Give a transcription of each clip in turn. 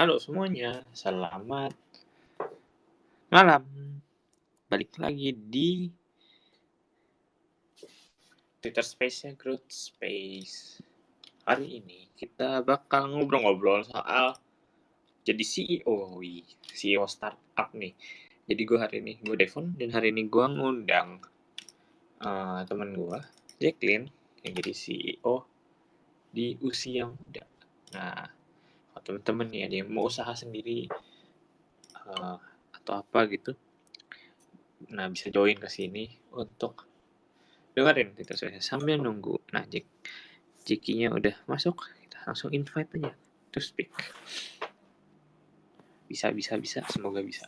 Halo semuanya, selamat malam. Balik lagi di Twitter Space-nya Growth Space. Hari ini kita bakal ngobrol-ngobrol soal jadi CEO, CEO startup nih. Jadi gue Devon, dan hari ini gue ngundang teman gue, Jacqueline, yang jadi CEO di usia muda. Nah, kalau temen-temen nih ada yang mau usaha sendiri atau apa gitu, nah bisa join ke sini untuk dengerin gitu sambil nunggu. Nah, Jikinya udah masuk, kita langsung invite aja to speak. Bisa, semoga bisa.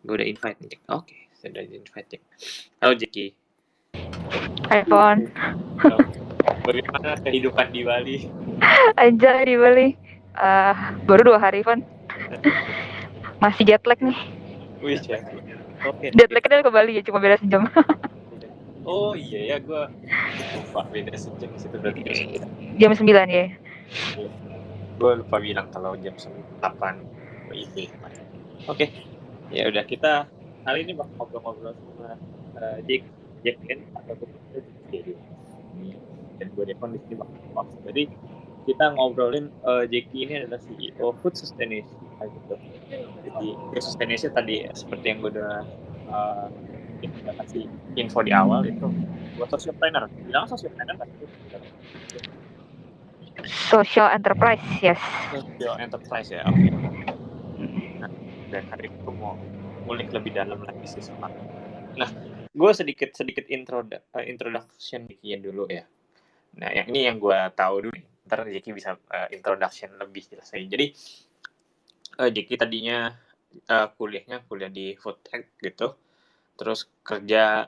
Gue udah invite nih, Jik. Oke, sudah invite, Jik. Halo, Jiki. Hai, Pon. Bagaimana kehidupan di Bali? Aja di Bali. Baru 2 hari, Pon. Masih jet lag nih. Wih, oke. Jet lagnya ke Bali ya, cuma beda sejam. Oh iya ya, gue lupa beda sejam situ, berarti Jam 9 ya. gue lupa bilang kalau jam 8 WIB. Oke, ya udah, kita hari ini bakal ngobrol-ngobrol sama Jacqueline atau dan gue Devon di sini bakal. Jadi kita ngobrolin Jackie ini adalah CEO Food Sustaination gitu. Jadi Food Sustaination tadi seperti yang gue udah kasih info di awal itu gue sociopreneur. Bilang sociopreneur nggak sih? Social enterprise, yes. Social enterprise ya, oke. Nah, dan hari itu mau ngulik lebih dalam lagi sih soal. Nah, gue sedikit introduction Jackie dulu ya. Nah, ini yang gue tahu dulu nih. Ntar Jackie bisa introduction lebih jelas lagi. Jadi, Jackie tadinya kuliah di food tech gitu. Terus kerja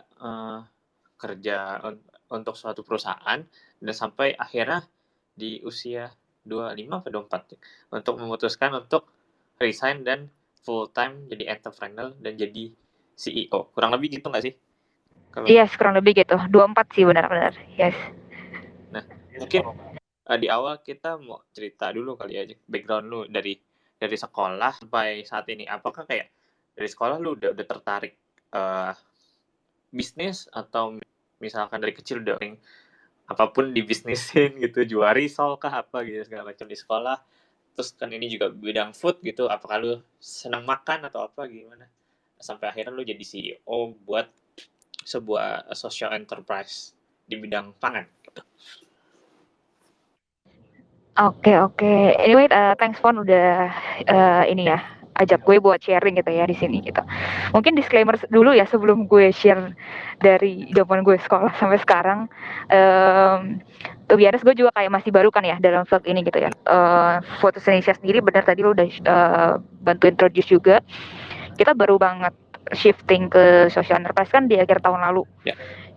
untuk suatu perusahaan, dan sampai akhirnya di usia 25 atau 24 untuk memutuskan untuk resign dan full time jadi entrepreneur dan jadi CEO. Kurang lebih gitu nggak sih? Yes, kurang lebih gitu. 24 sih, benar-benar. Yes. Nah, mungkin di awal kita mau cerita dulu kali aja background lu dari sekolah sampai saat ini. Apakah kayak dari sekolah lu udah tertarik bisnis, atau misalkan dari kecil udah apapun dibisnisin gitu, jual risol kah apa gitu segala macam di sekolah? Terus kan ini juga bidang food gitu, apakah lu senang makan atau apa gimana? Sampai akhirnya lu jadi CEO buat sebuah social enterprise di bidang pangan gitu. Oke. Anyway, thanks Pon udah ini ya, ajak gue buat sharing gitu ya di sini gitu. Mungkin disclaimer dulu ya sebelum gue share dari zaman gue sekolah sampai sekarang. Biasanya gue juga kayak masih baru kan ya dalam field ini gitu ya. Food Indonesia sendiri benar tadi lo udah bantu introduce juga. Kita baru banget shifting ke social enterprise kan di akhir tahun lalu. Ya.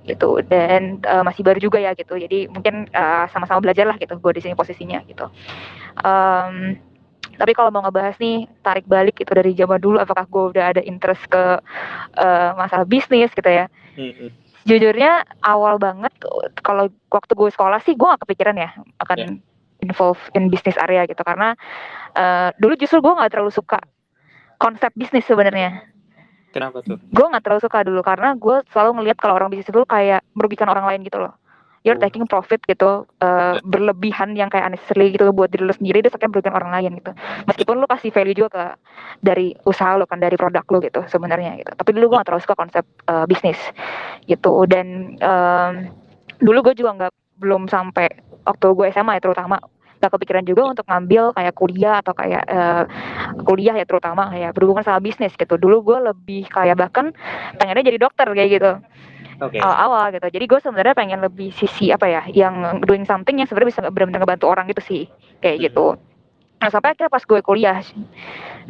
Gitu, dan masih baru juga ya gitu, jadi mungkin sama-sama belajar lah gitu gue di sini posisinya gitu. Tapi kalau mau ngebahas nih tarik balik itu dari zaman dulu, apakah gue udah ada interest ke masalah bisnis gitu ya. Jujurnya awal banget kalau waktu gue sekolah sih gue gak kepikiran ya akan involve in bisnis area gitu, karena dulu justru gue gak terlalu suka konsep bisnis sebenarnya. Kenapa tuh? Gue gak terlalu suka dulu karena gue selalu ngelihat kalau orang bisnis itu kayak merugikan orang lain gitu loh. You're taking profit gitu, berlebihan yang kayak unnecessary gitu buat diri lu sendiri, itu akhirnya merugikan orang lain gitu. Meskipun lu kasih value juga ke dari usaha lu kan, dari produk lu gitu sebenarnya gitu. Tapi dulu gue gak terlalu suka konsep bisnis gitu. Dan dulu gue juga belum sampai waktu gue SMA ya terutama, gak kepikiran juga untuk ngambil kayak kuliah atau kayak kuliah ya terutama kayak berhubungan sama bisnis gitu. Dulu gue lebih kayak bahkan pengennya jadi dokter kayak gitu. Awal gitu. Jadi gue sebenarnya pengen lebih sisi apa ya, yang doing something yang sebenarnya bisa benar-benar ngebantu orang gitu sih, kayak gitu. Nah sampai akhirnya pas gue kuliah.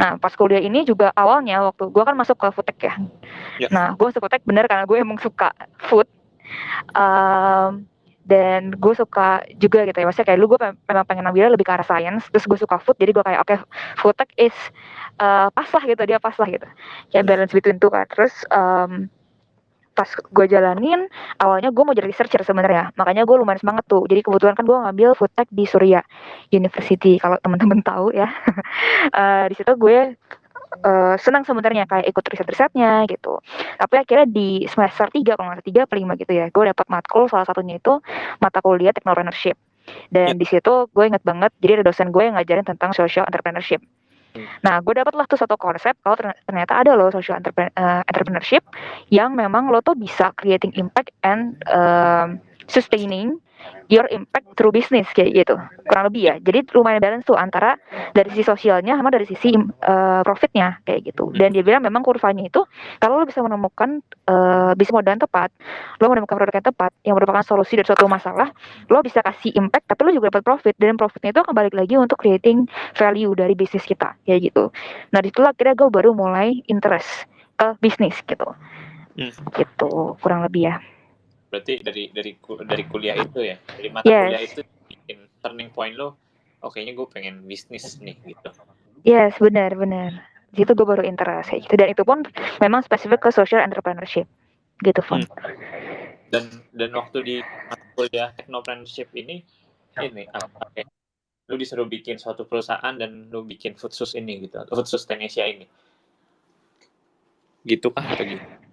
Nah pas kuliah ini juga awalnya waktu gue kan masuk ke food tech ya. Nah gue masuk food tech bener karena gue emang suka food. Dan gue suka juga gitu ya, maksudnya kayak dulu gue memang pengen ngambilnya lebih ke arah science, terus gue suka food, jadi gue kayak oke, food tech is pas lah gitu, dia pas lah gitu, kayak balance between itu kan. Terus pas gue jalanin, awalnya gue mau jadi researcher sebenarnya, makanya gue lumayan semangat tuh. Jadi kebetulan kan gue ngambil food tech di Surya University, kalau teman-teman tahu ya. Di situ gue senang sebenarnya kayak ikut riset-risetnya gitu. Tapi akhirnya di semester 3 kalau nggak 3 apa 5 gitu ya, gue dapat matkul salah satunya itu mata kuliah technopreneurship. Ya. Dan di situ gue inget banget, jadi ada dosen gue yang ngajarin tentang social entrepreneurship. Nah, gue dapet lah tuh satu konsep kalau ternyata ada loh social entrepreneurship yang memang lo tuh bisa creating impact and sustaining your impact through business kayak gitu, kurang lebih ya. Jadi lumayan balance tuh antara dari sisi sosialnya sama dari sisi profitnya kayak gitu. Dan dia bilang memang kurvanya itu kalau lo bisa menemukan bisnis model yang tepat, lo menemukan produk yang tepat yang merupakan solusi dari suatu masalah, lo bisa kasih impact tapi lo juga dapat profit, dan profitnya itu akan balik lagi untuk creating value dari bisnis kita kayak gitu. Nah disitulah akhirnya gue baru mulai interest ke bisnis gitu. Gitu kurang lebih ya. Berarti dari kuliah itu ya, dari mata Yes. kuliah itu bikin turning point lo, oh kayaknya gue pengen bisnis nih gitu. Yes, benar. Di situ gue baru interest kayak gitu, dan itu pun memang spesifik ke social entrepreneurship gitu, Fon. Dan waktu di mata kuliah technopreneurship ini apa kayak lu disuruh bikin suatu perusahaan dan lu bikin Foodsus ini gitu, Food Sustaination ini. Gitu kah atau gimana?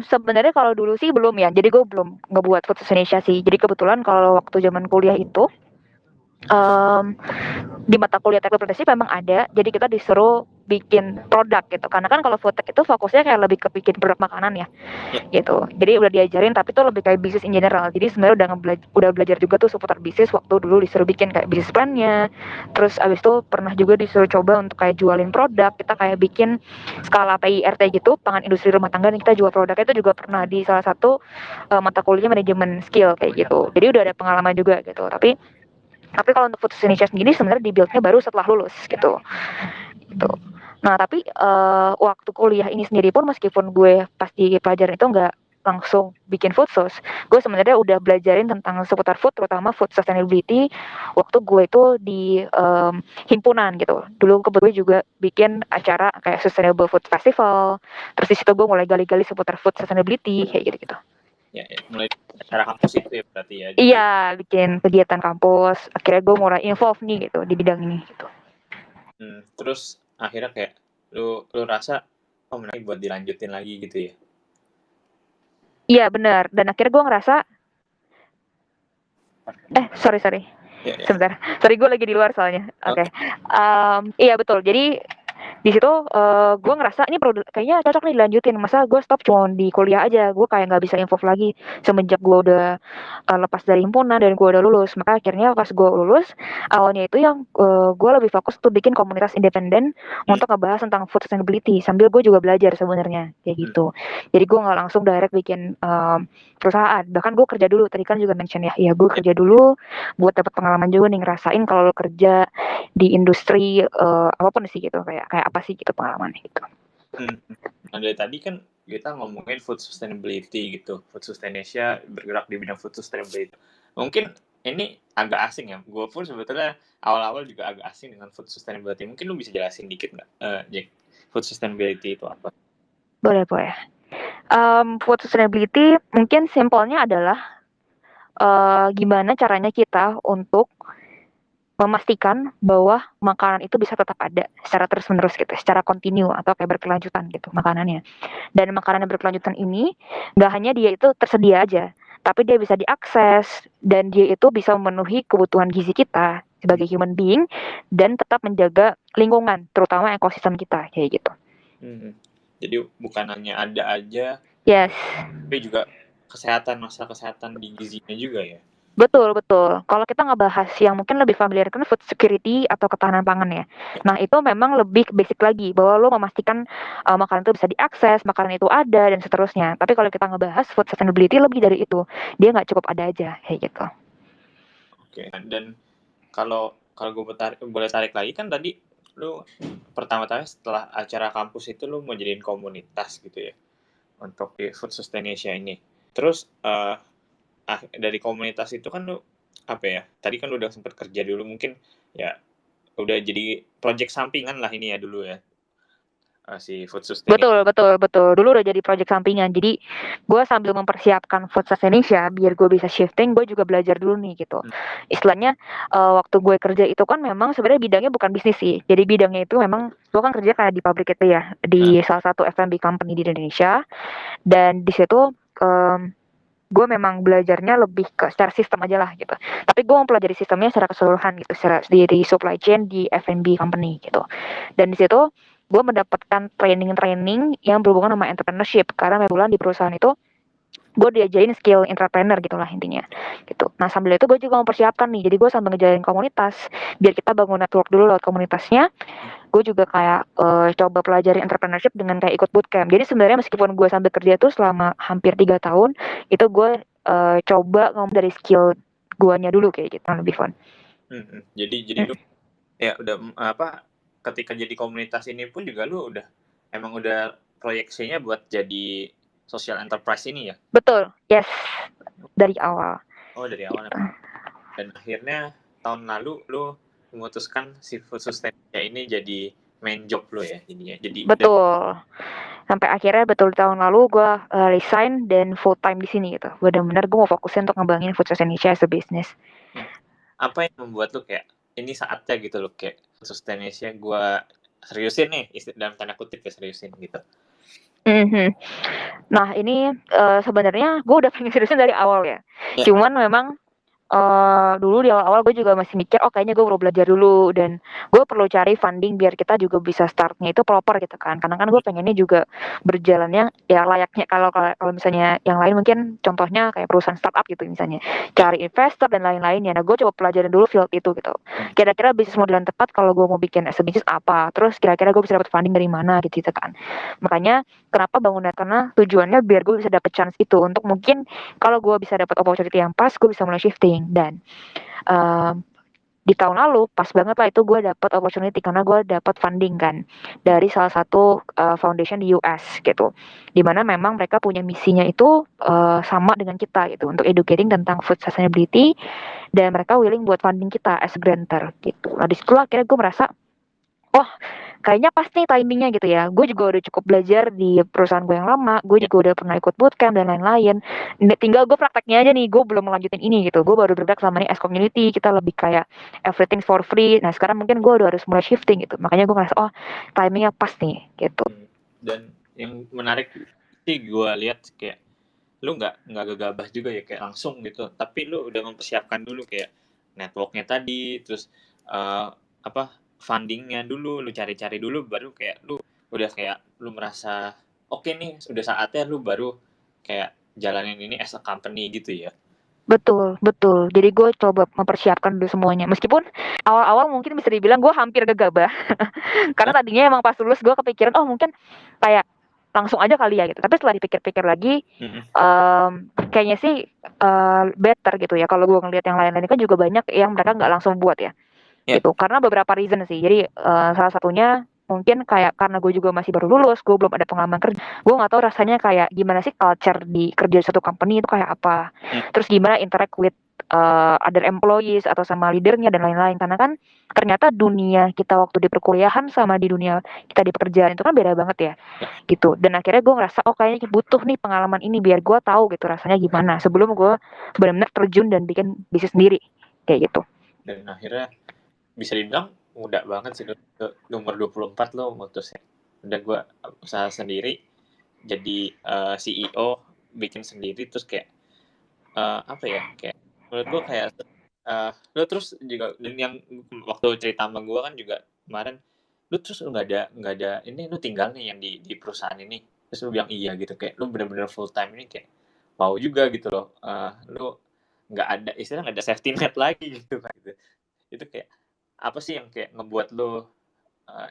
Sebenarnya kalau dulu sih belum ya, jadi gue belum ngebuat Food Indonesia sih. Jadi kebetulan kalau waktu zaman kuliah itu di mata kuliah teknik produksi memang ada, jadi kita disuruh bikin produk gitu, karena kan kalau food tech itu fokusnya kayak lebih ke bikin produk makanan ya, gitu. Jadi udah diajarin tapi itu lebih kayak bisnis in general. Jadi sebenarnya udah belajar juga tuh seputar bisnis waktu dulu disuruh bikin kayak bisnis plannya. Terus abis itu pernah juga disuruh coba untuk kayak jualin produk, kita kayak bikin skala PIRT gitu, pangan industri rumah tangga, dan kita jual produknya itu juga pernah di salah satu mata kuliah manajemen skill kayak gitu. Jadi udah ada pengalaman juga gitu. Tapi kalau untuk Food Indonesia sendiri sebenarnya dibuildnya baru setelah lulus gitu. Nah tapi waktu kuliah ini sendiri pun meskipun gue pasti pelajaran itu nggak langsung bikin food sos, gue sebenarnya udah belajarin tentang seputar food, terutama food sustainability waktu gue itu di himpunan gitu. Dulu kebetulan juga bikin acara kayak Sustainable Food Festival, terus di situ gue mulai gali-gali seputar food sustainability kayak gitu-gitu. Ya, mulai acara kampus itu ya berarti ya. Iya, bikin kegiatan kampus. Akhirnya gue mulai involve nih gitu di bidang ini gitu. Terus akhirnya kayak lu rasa menarik buat dilanjutin lagi gitu ya? Iya benar. Dan akhirnya gue ngerasa, sorry. Ya. Sebentar. Sorry, gue lagi di luar soalnya. Oke. Iya betul. Jadi di situ gue ngerasa ini perlu kayaknya cocok nih dilanjutin. Masa gue stop cuma di kuliah aja, gue kayak nggak bisa involve lagi semenjak gue udah lepas dari himpunan dan gue udah lulus. Maka akhirnya pas gue lulus, awalnya itu yang gue lebih fokus tuh bikin komunitas independen untuk ngebahas tentang food sustainability sambil gue juga belajar sebenarnya kayak gitu. Jadi gue nggak langsung direct bikin perusahaan. Bahkan gue kerja dulu, tadi kan juga mention ya, gue kerja dulu buat dapat pengalaman juga nih, ngerasain kalau lo kerja di industri apapun sih gitu, kayak apa sih gitu pengalamannya gitu. Nah dari tadi kan kita ngomongin food sustainability gitu, Food Sustaination bergerak di bidang food sustainability. Mungkin ini agak asing ya, gue pun sebetulnya awal-awal juga agak asing dengan food sustainability. Mungkin lu bisa jelasin dikit nggak, Jack, food sustainability itu apa? Boleh. Food sustainability mungkin simpelnya adalah gimana caranya kita untuk memastikan bahwa makanan itu bisa tetap ada secara terus-menerus gitu, secara kontinu atau kayak berkelanjutan gitu makanannya. Dan makanan yang berkelanjutan ini nggak hanya dia itu tersedia aja, tapi dia bisa diakses dan dia itu bisa memenuhi kebutuhan gizi kita sebagai human being dan tetap menjaga lingkungan, terutama ekosistem kita kayak gitu. Jadi bukan hanya ada aja, Yes. tapi juga masalah kesehatan di gizinya juga ya. Betul. Kalau kita ngebahas yang mungkin lebih familiar kan food security atau ketahanan pangan ya. Nah itu memang lebih basic lagi bahwa lo memastikan makanan itu bisa diakses, makanan itu ada dan seterusnya. Tapi kalau kita ngebahas food sustainability lebih dari itu, dia nggak cukup ada aja kayak gitu. Oke. Dan kalau gue boleh tarik lagi kan tadi lu pertama-tama setelah acara kampus itu lu mau jadiin komunitas gitu ya untuk di Food Sustaination ini. Terus dari komunitas itu kan lu apa ya? Tadi kan lu udah sempat kerja dulu mungkin ya udah jadi project sampingan lah ini ya dulu ya. si food sustainability. Betul. Dulu udah jadi project sampingan. Jadi gue sambil mempersiapkan food Indonesia biar gue bisa shifting, gue juga belajar dulu nih gitu. Istilahnya waktu gue kerja itu kan memang sebenarnya bidangnya bukan bisnis sih. Jadi bidangnya itu memang gue kan kerja kayak di pabrik itu ya, di salah satu F&B company di Indonesia. Dan di situ gue memang belajarnya lebih ke secara sistem aja lah gitu. Tapi gue mempelajari sistemnya secara keseluruhan gitu, secara di supply chain di F&B company gitu. Dan di situ gue mendapatkan training yang berhubungan sama entrepreneurship karena memang di perusahaan itu gue diajarin skill entrepreneur gitulah intinya gitu. Nah sambil itu gue juga mempersiapkan nih, jadi gue sambil ngejalin komunitas biar kita bangun network dulu lewat komunitasnya. Gue juga kayak coba pelajari entrepreneurship dengan kayak ikut bootcamp. Jadi sebenarnya meskipun gue sambil kerja tuh selama hampir 3 tahun itu gue coba ngomong dari skill guanya dulu kayak gitu lebih fun. Jadi lu ya udah ketika jadi komunitas ini pun juga lu emang udah proyeksinya buat jadi social enterprise ini ya? Betul, yes, dari awal. Oh dari awal. Dan akhirnya tahun lalu lu memutuskan si food sustainability ini jadi main job lo ya jadinya. Betul. Sampai akhirnya betul tahun lalu gue resign dan full time di sini gitu. Benar-benar gue mau fokusin untuk ngembangin Food Indonesia as a business. Apa yang membuat lu kayak ini saatnya gitu loh kayak Food Indonesia gue seriusin nih dalam tanda kutip ya seriusin gitu. Nah ini sebenarnya gue udah pengen seriusin dari awal ya. Cuman memang dulu di awal-awal gue juga masih mikir kayaknya gue perlu belajar dulu dan gue perlu cari funding biar kita juga bisa startnya itu proper gitu kan, karena kan gue pengennya juga berjalannya ya layaknya kalau misalnya yang lain mungkin contohnya kayak perusahaan startup gitu misalnya cari investor dan lain-lainnya. Nah gue coba pelajarin dulu field itu gitu, kira-kira bisnis model yang tepat kalau gue mau bikin bisnis apa, terus kira-kira gue bisa dapat funding dari mana gitu kan. Makanya kenapa bangunnya, karena tujuannya biar gue bisa dapet chance itu untuk mungkin kalau gue bisa dapat opportunity yang pas gue bisa mulai shifting. Dan di tahun lalu pas banget lah itu gue dapat opportunity karena gue dapat funding kan dari salah satu foundation di US gitu, dimana memang mereka punya misinya itu sama dengan kita gitu untuk educating tentang food sustainability, dan mereka willing buat funding kita as a grantor gitu. Nah disitu akhirnya gue merasa kayaknya pas nih timingnya gitu ya. Gue juga udah cukup belajar di perusahaan gue yang lama. Gue juga udah pernah ikut bootcamp dan lain-lain. Tinggal gue prakteknya aja nih. Gue belum melanjutin ini gitu. Gue baru bergerak selama ini as community. Kita lebih kayak everything for free. Nah sekarang mungkin gue udah harus mulai shifting gitu. Makanya gue ngerasa timingnya pas nih gitu. Dan yang menarik sih gue lihat kayak lu nggak gegabah juga ya kayak langsung gitu. Tapi lu udah mempersiapkan dulu kayak networknya tadi, terus fundingnya dulu, lu cari-cari dulu, baru kayak lu udah kayak lu merasa oke nih, sudah saatnya lu baru kayak jalanin ini as a company gitu ya. Betul. Jadi gue coba mempersiapkan dulu semuanya. Meskipun awal-awal mungkin bisa dibilang gue hampir gegabah. Karena tadinya emang pas lulus gue kepikiran mungkin kayak langsung aja kali ya gitu. Tapi setelah dipikir-pikir lagi, kayaknya sih better gitu ya. Kalau gue ngeliat yang lain-lain kan juga banyak yang mereka nggak langsung buat ya. Gitu. Karena beberapa reason sih. Jadi salah satunya mungkin kayak karena gue juga masih baru lulus, gue belum ada pengalaman kerja, gue nggak tahu rasanya kayak gimana sih culture di kerja di satu company itu kayak apa, terus gimana interact with other employees atau sama leadernya dan lain-lain. Karena kan ternyata dunia kita waktu di perkuliahan sama di dunia kita di pekerjaan itu kan beda banget ya, gitu. Dan akhirnya gue ngerasa kayaknya butuh nih pengalaman ini biar gue tahu gitu rasanya gimana sebelum gue benar-benar terjun dan bikin bisnis sendiri kayak gitu. Dan akhirnya bisa dibilang mudah banget sih, umur 24 lo mutus ya. Udah gue usaha sendiri, jadi CEO, bikin sendiri, terus kayak kayak menurut gue kayak lo terus juga, dan yang waktu cerita sama gue kan juga kemarin, lu terus nggak ada ini, lu tinggal nih yang di perusahaan ini, terus lu bilang iya gitu, kayak lu bener-bener full time ini, kayak wow juga gitu loh. Lu nggak ada istilah, nggak ada safety net lagi gitu kan gitu. Itu kayak apa sih yang kayak ngebuat lo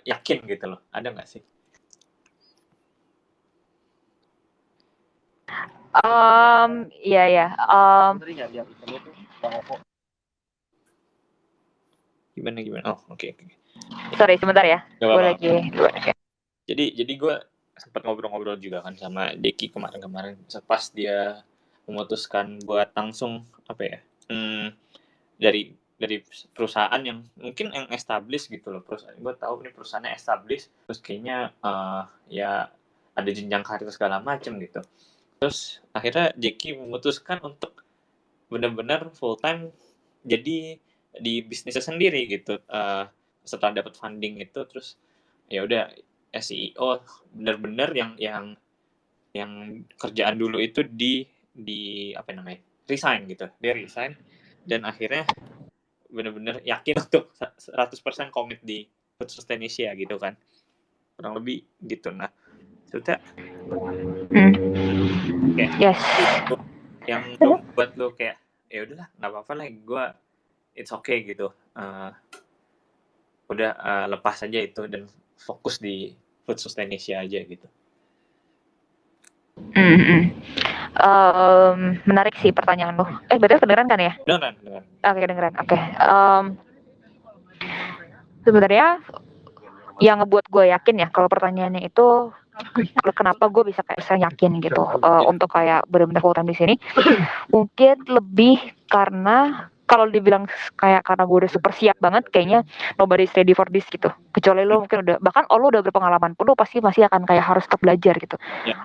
yakin gitu loh, ada nggak sih? Iya ya. Gimana? Oke. Sorry sebentar ya. Gue lagi. Jadi gue sempat ngobrol-ngobrol juga kan sama Deki kemarin pas dia memutuskan buat langsung dari dari perusahaan yang mungkin yang established gitu loh. Perusahaan gue tahu nih perusahaannya established, terus kayaknya ya ada jenjang karir segala macem gitu. Terus akhirnya Jeki memutuskan untuk benar-benar full time jadi di bisnisnya sendiri gitu. Setelah dapat funding itu, terus ya udah CEO benar-benar yang kerjaan dulu itu di apa namanya, resign gitu. Dia resign dan akhirnya benar-benar yakin untuk 100% komit di Food Sustainisia gitu kan, kurang lebih gitu. Nah maksudnya kayak Yes. itu yang buat lo kayak ya udahlah nggak apa-apa lah, gue it's okay gitu. Udah lepas aja itu dan fokus di Food Sustainisia aja gitu. Menarik sih pertanyaan lo. Betul kedengeran kan ya? Beneran. Oke, kedengeran. Oke. Sebenarnya yang ngebuat gue yakin ya kalau pertanyaannya itu kenapa gue bisa kayak saya yakin gitu untuk kayak benar-benar full time di sini, mungkin lebih karena kalau dibilang kayak karena gue udah super siap banget, kayaknya nobody's ready for this gitu. Kecuali lo mungkin udah, bahkan lo udah berpengalaman pun lo pasti masih akan kayak harus tetap belajar gitu.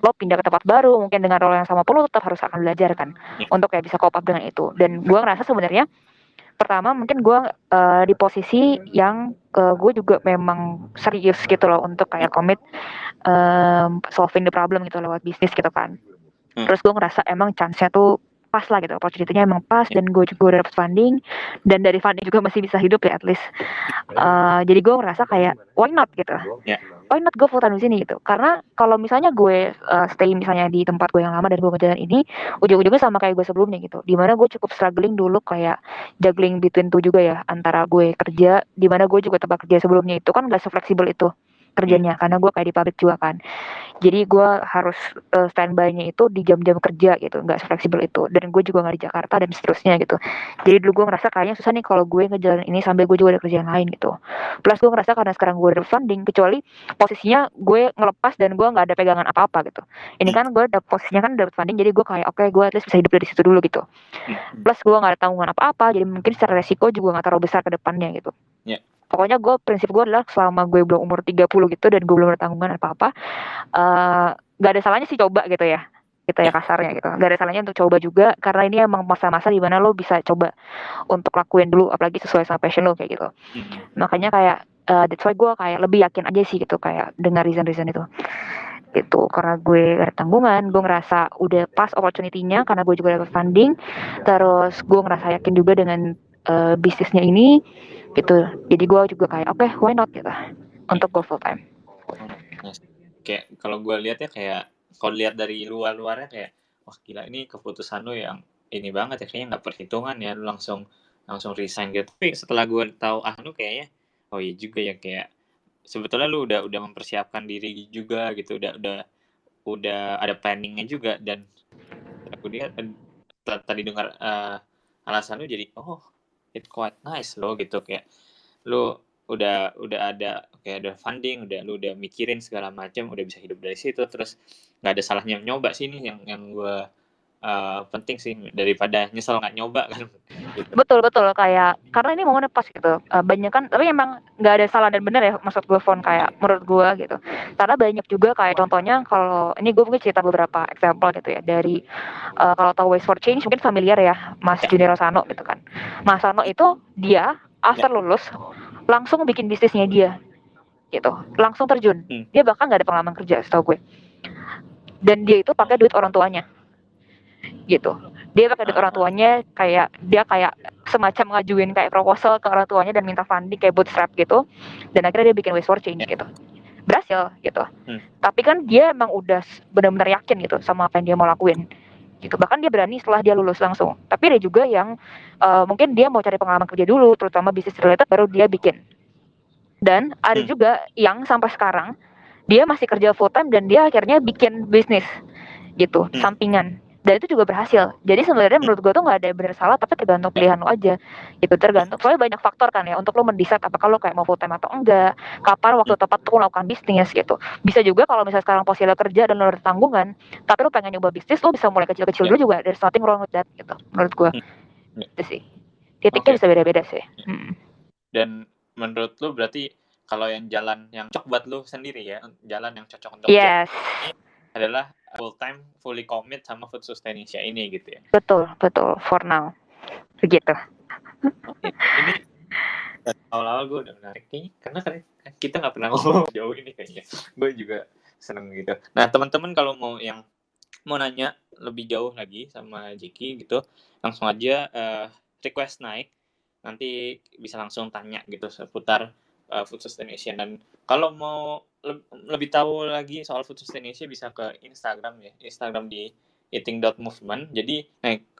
Lo pindah ke tempat baru mungkin dengan role yang sama pun lo tetap harus akan belajar kan untuk kayak bisa cope up dengan itu. Dan gue ngerasa sebenarnya pertama mungkin gue di posisi yang gue juga memang serius gitu loh untuk kayak komit solving the problem gitu lewat bisnis gitu kan. Terus gue ngerasa emang chance-nya tuh pas lah gitu, opportunity-nya emang pas, dan gue juga udah dapet funding, dan dari funding juga masih bisa hidup ya at least. Jadi gue ngerasa kayak why not gitu, why not gue full time di sini gitu. Karena kalau misalnya gue stay misalnya di tempat gue yang lama dan gue ngejalan ini, ujung-ujungnya sama kayak gue sebelumnya gitu, dimana gue cukup struggling dulu kayak juggling between two juga ya, antara gue kerja, dimana gue juga tempat kerja sebelumnya itu kan gak se-fleksibel itu kerjanya, karena gue kayak di pabrik juga kan. Jadi gue harus standby-nya itu di jam-jam kerja gitu, nggak fleksibel itu. Dan gue juga nggak di Jakarta dan seterusnya gitu. Jadi dulu gue ngerasa kayaknya susah nih kalau gue ngejalanin ini sambil gue juga ada kerjaan lain gitu. Plus gue ngerasa karena sekarang gue ada funding, kecuali posisinya gue ngelepas dan gue nggak ada pegangan apa-apa gitu. Ini kan gue posisinya kan dapat funding, jadi gue kayak oke, gue at least bisa hidup dari situ dulu gitu. Plus gue nggak ada tanggungan apa-apa, jadi mungkin secara resiko juga nggak terlalu besar ke depannya gitu. Pokoknya prinsip gue adalah selama gue belum umur 30 gitu dan gue belum ada tanggungan apa-apa, gak ada salahnya sih coba gitu ya kasarnya gitu. Gak ada salahnya untuk coba juga, karena ini emang masa-masa dimana lo bisa coba untuk lakuin dulu, apalagi sesuai sama passion lo kayak gitu. Makanya kayak that's why gue kayak lebih yakin aja sih gitu kayak dengar reason itu gitu, karena gue gak ada tanggungan, gue ngerasa udah pas opportunity-nya karena gue juga dapat funding, terus gue ngerasa yakin juga dengan bisnisnya ini gitu. Jadi gue juga kayak oke, why not gitu untuk go full time. Kayak kalau gue lihat ya, kayak kalau lihat dari luarnya kayak wah gila, ini keputusan lo yang ini banget ya, kayaknya nggak perhitungan ya, lu langsung resign gitu. Tapi setelah gue tahu lu kayaknya oh iya juga ya, kayak sebetulnya lu udah mempersiapkan diri juga gitu, udah ada planningnya juga. Dan aku lihat tadi dengar alasan lu, jadi oh it quite nice lo gitu, kayak lu udah ada kayak ada funding, lu udah mikirin segala macam, udah bisa hidup dari situ, terus nggak ada salahnya nyoba sih. Ini yang gue penting sih, daripada nyesel nggak nyoba kan gitu. Betul kayak karena ini momennya pas gitu. Banyak kan, tapi emang nggak ada salah dan benar ya, maksud gue Fon, kayak menurut gue gitu. Karena banyak juga kayak contohnya, kalau ini gue mungkin cerita beberapa example gitu ya dari kalau tahu Waste for Change mungkin familiar ya, Mas Junior Rosano gitu kan. Mas Rosano itu dia after lulus langsung bikin bisnisnya dia gitu, langsung terjun. Dia bahkan nggak ada pengalaman kerja setahu gue, dan dia itu pakai duit orang tuanya gitu. Dia pakai duit orang tuanya, kayak dia kayak semacam ngajuin kayak proposal ke orang tuanya dan minta funding kayak bootstrap gitu, dan akhirnya dia bikin Waste for Change gitu, berhasil gitu. Tapi kan dia emang udah benar-benar yakin gitu sama apa yang dia mau lakuin gitu. Bahkan dia berani setelah dia lulus langsung. Tapi ada juga yang mungkin dia mau cari pengalaman kerja dulu, terutama bisnis related, baru dia bikin. Dan ada juga yang sampai sekarang dia masih kerja full time dan dia akhirnya bikin bisnis gitu, sampingan. Dan itu juga berhasil. Jadi sebenarnya menurut gue tuh nggak ada benar salah, tapi tergantung pilihan lo aja gitu. Tergantung, soalnya banyak faktor kan ya untuk lo mendesain apakah lo kayak mau full time atau enggak, kapan waktu tepat untuk melakukan bisnis gitu. Bisa juga kalau misalnya sekarang posisi lo kerja dan lo ada tanggungan, tapi lo pengen nyoba bisnis, lo bisa mulai kecil-kecil dulu juga. There's nothing wrong with that gitu menurut gue. Itu sih titiknya Oke. bisa beda-beda sih. Dan menurut lu berarti kalau yang jalan yang cocok buat lu sendiri ya, jalan yang cocok untuk Yes, ini adalah full time, fully commit sama Food Sustainisia ini gitu ya. betul for now begitu. Oke, ini awal-awal gue udah menarik nih, karena kan kita nggak pernah ngomong jauh ini kayaknya. Gue juga seneng gitu. Nah teman-teman kalau mau nanya lebih jauh lagi sama Jiki gitu, langsung aja request naik, nanti bisa langsung tanya gitu seputar Food Sustaination. Dan kalau mau lebih tahu lagi soal Food Sustaination bisa ke Instagram ya, Instagram di eating.movement. Jadi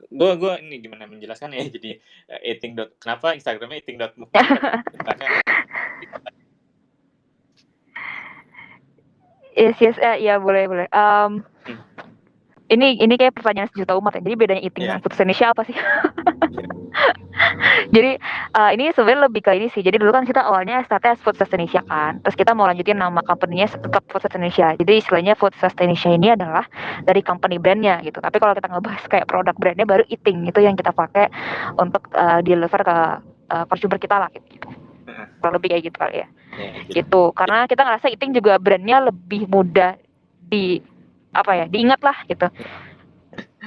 gue ini gimana menjelaskan ya, jadi kenapa Instagramnya eating.movement karena Yes, ya boleh. Ini kayak pertanyaan sejuta umat ya. Jadi bedanya eating ya sama Food Indonesia apa sih? Jadi ini sebenarnya lebih ke ini sih. Jadi dulu kan kita awalnya startnya Food Indonesia kan. Terus kita mau lanjutin nama company-nya tetap Food Indonesia. Jadi istilahnya Food Indonesia ini adalah dari company brandnya gitu. Tapi kalau kita ngebahas kayak produk brandnya baru eating itu yang kita pakai untuk deliver ke consumer kita lah gitu. Kurang lebih kayak gitu kali ya. Gitu. Karena kita ngerasa eating juga brandnya lebih mudah diingat lah gitu.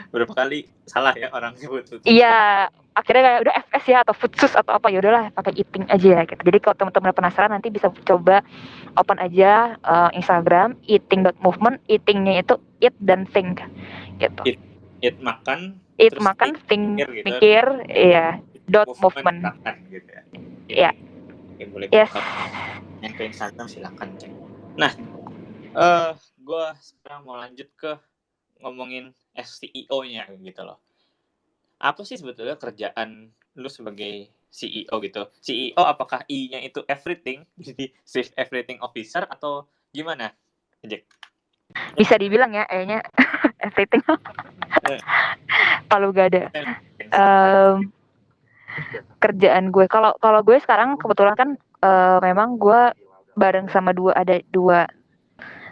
Berapa kali salah ya orang nyebut Food. Iya, akhirnya kayak udah FS ya atau Foodsus atau apa, ya udahlah pakai eating aja gitu. Jadi kalau teman-teman penasaran nanti bisa coba open aja Instagram eating.movement, eatingnya itu eat dan think gitu. Eat makan, Eat terus makan, think mikir gitu. mikir, iya. .movement. Makan gitu ya. Iya. Boleh Yes. yang ke Instagram silakan cek. Nah, gue sekarang mau lanjut ke ngomongin CEO-nya gitu loh. Apa sih sebetulnya kerjaan lu sebagai CEO gitu? CEO apakah I-nya itu everything, jadi Chief Everything Officer atau gimana, Jack? Bisa dibilang ya, kayaknya everything. Kalau gak ada. Kerjaan gue, kalau gue sekarang kebetulan kan memang gue bareng sama ada dua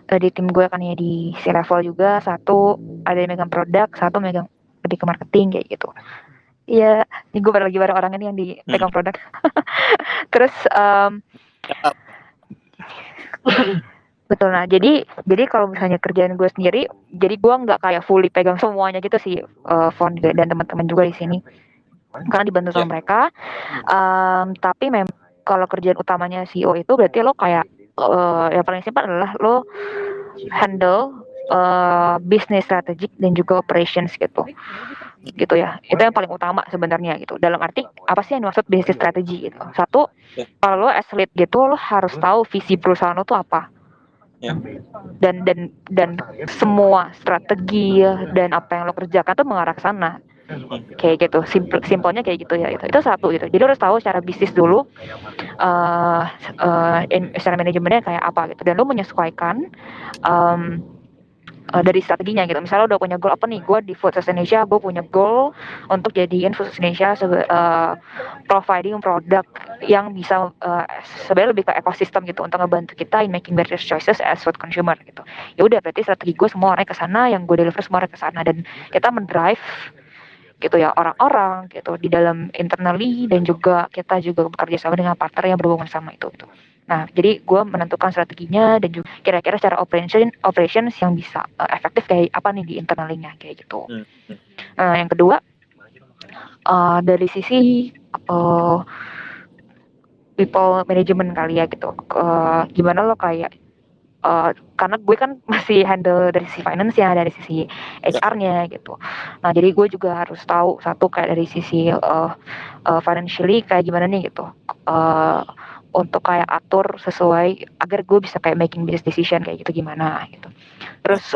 di tim gue kan ya, di C-level juga, satu ada yang megang produk, satu megang lebih ke marketing kayak gitu. Iya, ini gue lagi bareng orang ini yang di pegang produk. Terus betul. Nah, jadi kalau misalnya kerjaan gue sendiri, jadi gue nggak kayak fully pegang semuanya gitu sih, founder dan teman-teman juga di sini, karena dibantu sama mereka. Tapi memang kalau kerjaan utamanya CEO itu berarti lo kayak yang paling simpel adalah lo handle business strategic dan juga operations gitu ya. Itu yang paling utama sebenarnya gitu. Dalam arti apa sih yang dimaksud business strategy gitu? Satu, kalau lo as lead gitu lo harus tahu visi perusahaan lo tuh apa. Dan semua strategi dan apa yang lo kerjakan tuh mengarah ke sana. Kayak gitu, simpelnya kayak gitu ya. Itu satu gitu. Jadi lo harus tahu secara bisnis dulu, secara manajemennya kayak apa gitu. Dan lo menyesuaikan dari strateginya gitu. Misalnya udah punya goal apa nih, gue di Food Indonesia gue punya goal untuk jadiin Food Indonesia providing produk yang bisa sebenarnya lebih ke ekosistem gitu, untuk ngebantu kita in making better choices as food consumer gitu. Ya udah, berarti strategi gue semua orang ke sana, yang gue deliver semua orang ke sana, dan kita mendrive gitu ya orang-orang gitu di dalam internally, dan juga kita juga bekerja sama dengan partner yang berhubungan sama itu gitu. Nah, jadi gue menentukan strateginya dan juga kira-kira secara operations yang bisa efektif kayak apa nih di internalnya kayak gitu. Yang kedua, dari sisi people management kali ya gitu. Gimana lo kayak karena gue kan masih handle dari sisi finance ya, dari sisi HR-nya gitu. Nah, jadi gue juga harus tahu satu kayak dari sisi financially kayak gimana nih gitu. Untuk kayak atur sesuai agar gue bisa kayak making business decision kayak gitu gimana gitu. Terus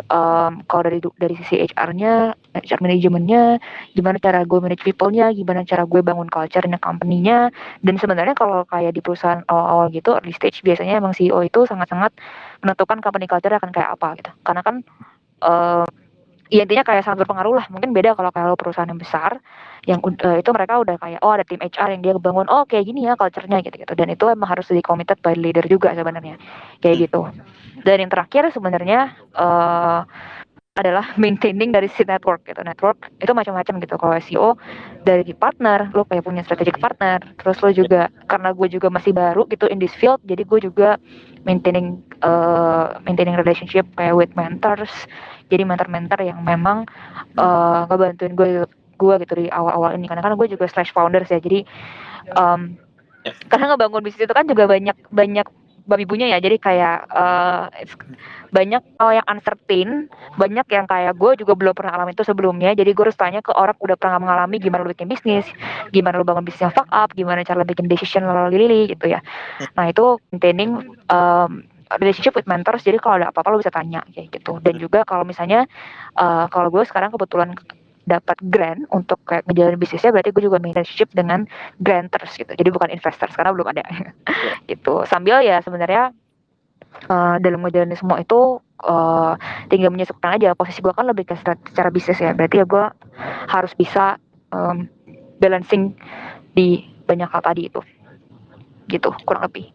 kalau dari sisi HR-nya, HR manajemennya, gimana cara gue manage people-nya, gimana cara gue bangun culture-nya company-nya. Dan sebenarnya kalau kayak di perusahaan awal-awal gitu, early stage, biasanya emang CEO itu sangat-sangat menentukan company culture akan kayak apa gitu. Karena kan ya intinya kayak sangat berpengaruh lah. Mungkin beda kalau perusahaan yang besar, yang itu mereka udah kayak ada tim HR yang dia bangun, kayak gini ya culture-nya gitu. Dan itu emang harus di committed by leader juga sebenarnya kayak gitu. Dan yang terakhir sebenarnya adalah maintaining dari si network gitu. Network itu macam-macam gitu. Kalau SEO dari partner, lo kayak punya strategic partner. Terus lo juga karena gue juga masih baru gitu in this field, jadi gue juga maintaining relationship kayak with mentors. Jadi mentor-mentor yang memang ngebantuin gue gitu di awal-awal ini. Karena kan gue juga slash founders ya. Jadi karena ngebangun bisnis itu kan juga banyak babi bunya ya. Jadi kayak banyak hal yang uncertain, banyak yang kayak gue juga belum pernah alami itu sebelumnya. Jadi gue harus tanya ke orang udah pernah mengalami gimana lo bikin bisnis, gimana lo bangun bisnisnya fuck up, gimana cara bikin decision lili gitu ya. Nah itu maintaining relationship with mentors. Jadi kalau ada apa-apa lo bisa tanya kayak gitu. Dan juga kalau misalnya kalau gue sekarang kebetulan dapat grant untuk kayak ngejalanin bisnisnya, berarti gue juga relationship dengan granters gitu. Jadi bukan investors karena belum ada gitu. Sambil ya sebenarnya dalam ngejalanin semua itu tinggal menyesuaikan aja. Posisi gue kan lebih ke secara bisnis ya, berarti ya gue harus bisa balancing di banyak hal tadi itu gitu kurang lebih.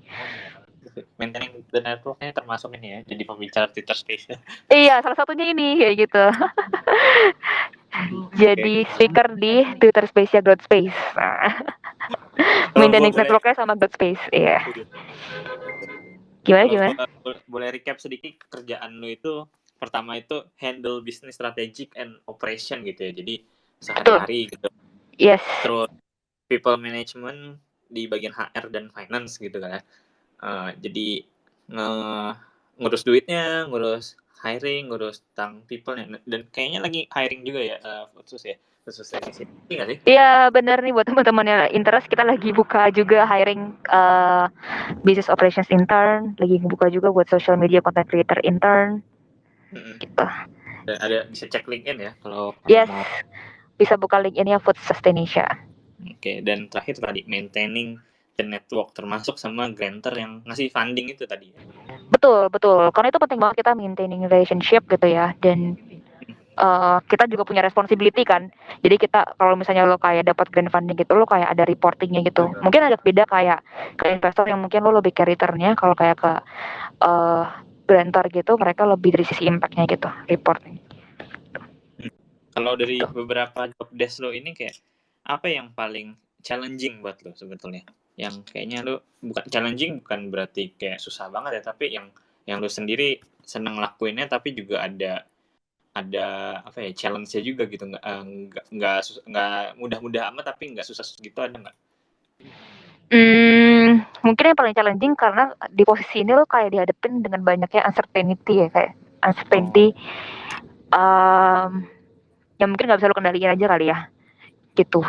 Maintaining the networknya termasuk ini ya, jadi pembicara Twitter Space. Iya, salah satunya ini kayak gitu. Jadi speaker di Twitter Space ya, Growth Space. Nah, maintaining networknya sama Growth Space, iya. Gimana? Boleh recap sedikit kerjaan lu itu. Pertama itu handle business strategic and operation gitu ya. Jadi sehari-hari gitu. Yes. Terus people management di bagian HR dan finance gitu kan ya. Jadi ngurus duitnya, ngurus hiring, ngurus tentang people, dan kayaknya lagi hiring juga ya, khusus teknisi. Iya sih? Iya benar nih, buat teman-teman yang interest, kita lagi buka juga hiring business operations intern, lagi buka juga buat social media content creator intern. Gitu. Ada bisa cek LinkedIn ya kalau yes, mau. Bisa buka LinkedIn-nya Food Sustaination. Oke, dan terakhir tadi maintaining the network, termasuk sama grantor yang ngasih funding itu tadi. Betul. Karena itu penting banget kita maintaining relationship gitu ya. Dan kita juga punya responsibility kan. Jadi kita kalau misalnya lo kayak dapat grant funding gitu, lo kayak ada reportingnya gitu. Mungkin agak beda kayak ke investor yang mungkin lo lebih ke returnnya. Kalau kayak ke grantor gitu, mereka lebih dari sisi impactnya gitu, reporting. Kalau dari beberapa job desk lo ini, kayak apa yang paling challenging buat lo sebetulnya? Yang kayaknya lo bukan challenging, bukan berarti kayak susah banget ya, tapi yang lo sendiri seneng lakuinnya, tapi juga ada apa ya, challenge-nya juga gitu, nggak mudah-mudah amat tapi nggak susah gitu, ada nggak? Mungkin yang paling challenging karena di posisi ini lo kayak dihadapin dengan banyaknya uncertainty ya, kayak uncertainty yang mungkin nggak bisa lo kendaliin aja kali ya gitu.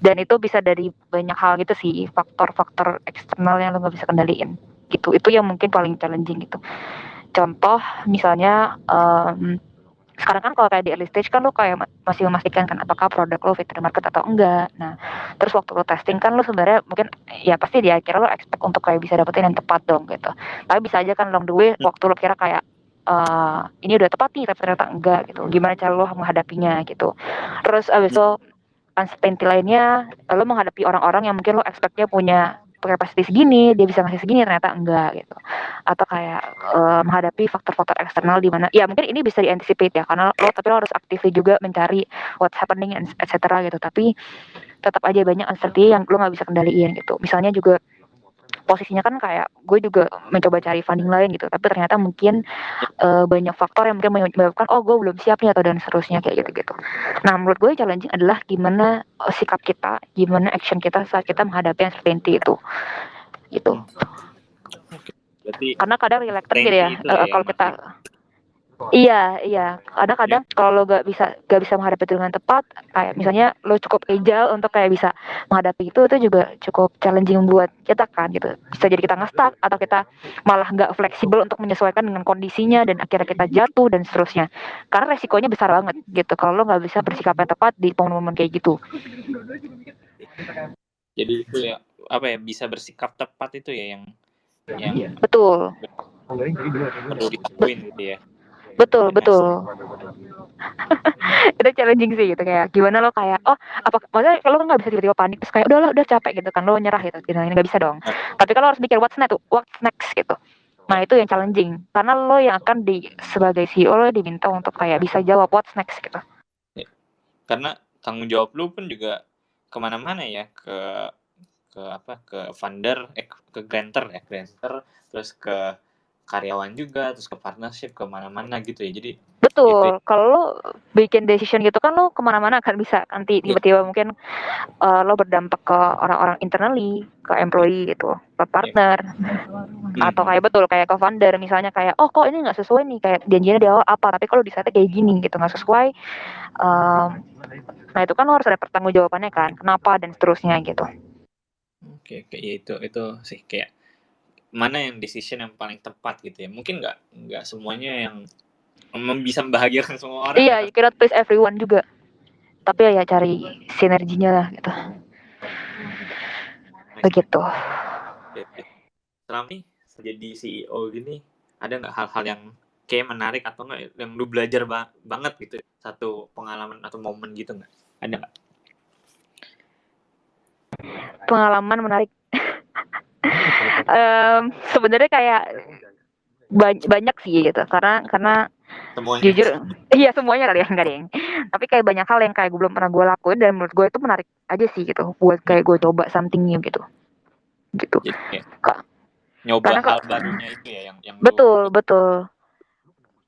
Dan itu bisa dari banyak hal gitu sih, faktor-faktor eksternal yang lo nggak bisa kendaliin gitu. Itu yang mungkin paling challenging gitu. Contoh misalnya sekarang kan kalau kayak di early stage kan lo kayak masih memastikan kan apakah produk lo fit to the market atau enggak. Nah, terus waktu lo testing kan lo sebenarnya mungkin ya pasti di akhirnya lo expect untuk kayak bisa dapetin yang tepat dong gitu. Tapi bisa aja kan along the way waktu lo kira kayak ini udah tepat nih tapi ternyata enggak gitu. Gimana cara lo menghadapinya gitu. Terus abis itu uncertainty lainnya, lo menghadapi orang-orang yang mungkin lo expect-nya punya kapasitas segini, dia bisa ngasih segini, ternyata enggak gitu. Atau kayak menghadapi faktor-faktor eksternal di mana ya mungkin ini bisa di-anticipate ya, karena tapi lo harus actively juga mencari what's happening etc gitu. Tapi tetap aja banyak uncertainty yang lo nggak bisa kendaliin gitu. Misalnya juga posisinya kan kayak gue juga mencoba cari funding lain gitu, tapi ternyata mungkin banyak faktor yang mungkin menyebabkan gue belum siap nih atau dan seterusnya kayak gitu. Nah menurut gue challenging adalah gimana sikap kita, gimana action kita saat kita menghadapi uncertainty itu gitu. Karena kadang reluctant gitu ya kalau kita Iya. Kadang-kadang kalau lo gak bisa menghadapi itu dengan tepat, kayak misalnya lo cukup agile untuk kayak bisa menghadapi itu juga cukup challenging buat kita kan gitu. Bisa jadi kita nge-stuck atau kita malah gak fleksibel untuk menyesuaikan dengan kondisinya dan akhirnya kita jatuh dan seterusnya. Karena resikonya besar banget gitu kalau lo gak bisa bersikap yang tepat di momen-momen kayak gitu. Jadi itu ya, apa ya, bisa bersikap tepat itu ya yang betul perlu dilakuin gitu ya. Betul. Itu challenging sih gitu, kayak gimana lo kayak maksudnya kalau lo nggak bisa tiba-tiba panik terus kayak udah capek gitu kan lo nyerah gitu, ini nggak bisa dong. Tapi kalau harus mikir what's next gitu, Nah itu yang challenging, karena lo yang akan sebagai CEO lo diminta untuk kayak bisa jawab what's next gitu. Karena tanggung jawab lu pun juga kemana-mana ya, ke funder, ke grantor, terus ke karyawan juga, terus ke partnership, kemana-mana gitu ya. Jadi itu Betul, kalau lo bikin decision gitu kan lo kemana-mana kan bisa nanti ya, tiba-tiba mungkin lo berdampak ke orang-orang internally, ke employee gitu, ke ya. partner, atau kayak betul kayak ke founder misalnya kayak oh kok ini nggak sesuai nih kayak janjinya di awal apa tapi kalau di saatnya kayak gini gitu nggak sesuai. Nah itu kan lo harus ada pertanggungjawabannya kan kenapa dan seterusnya gitu. Oke, ya itu sih kayak mana yang decision yang paling tepat gitu ya. Mungkin nggak semuanya yang bisa membahagiakan semua orang ya. Iya, you cannot please everyone juga, tapi ya cari sinerginya lah gitu. Begitu. Oke. Selama nih jadi CEO gini, ada nggak hal-hal yang kayak menarik atau nggak yang lu belajar banget gitu, satu pengalaman atau momen gitu nggak? Ada nggak? Pengalaman menarik. Sebenarnya kayak banyak sih gitu karena Semuanya. jujur iya semuanya kali ya enggak deh tapi kayak banyak hal yang kayak gue belum pernah gue lakuin dan menurut gue itu menarik aja sih gitu buat kayak gue coba something new gitu gitu. Jadi kayak Kak, nyoba karena hal barunya itu ya yang lu. betul betul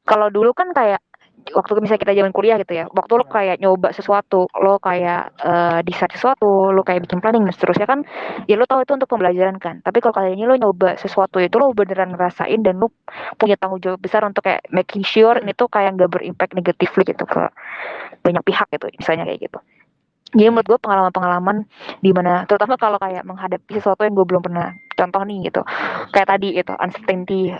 kalau dulu kan kayak waktu misalnya kita zaman kuliah gitu ya waktu lo kayak nyoba sesuatu lo kayak decide sesuatu lo kayak bikin planning dan seterusnya kan ya lo tahu itu untuk pembelajaran kan tapi kalau kali ini lo nyoba sesuatu itu lo beneran ngerasain dan lo punya tanggung jawab besar untuk kayak making sure ini tuh kayak nggak berimpact negatifly gitu ke banyak pihak gitu misalnya kayak gitu. Jadi menurut gue pengalaman-pengalaman di mana terutama kalau kayak menghadapi sesuatu yang gue belum pernah contoh nih gitu kayak tadi itu uncertainty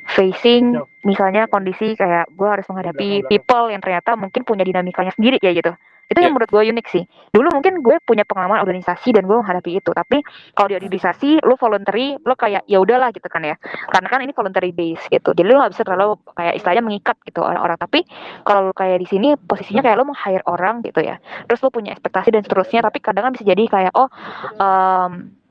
facing misalnya kondisi kayak gue harus menghadapi people yang ternyata mungkin punya dinamikanya sendiri kayak gitu itu yang Ya. menurut gue unik sih dulu mungkin gue punya pengalaman organisasi dan gue menghadapi itu tapi kalau di organisasi lo voluntary lo kayak ya udahlah gitu kan ya karena kan ini voluntary base gitu jadi lo nggak bisa terlalu kayak istilahnya mengikat gitu orang-orang tapi kalau lo kayak di sini posisinya kayak lo meng-hire orang gitu ya terus lo punya ekspektasi dan seterusnya tapi kadang kan bisa jadi kayak oh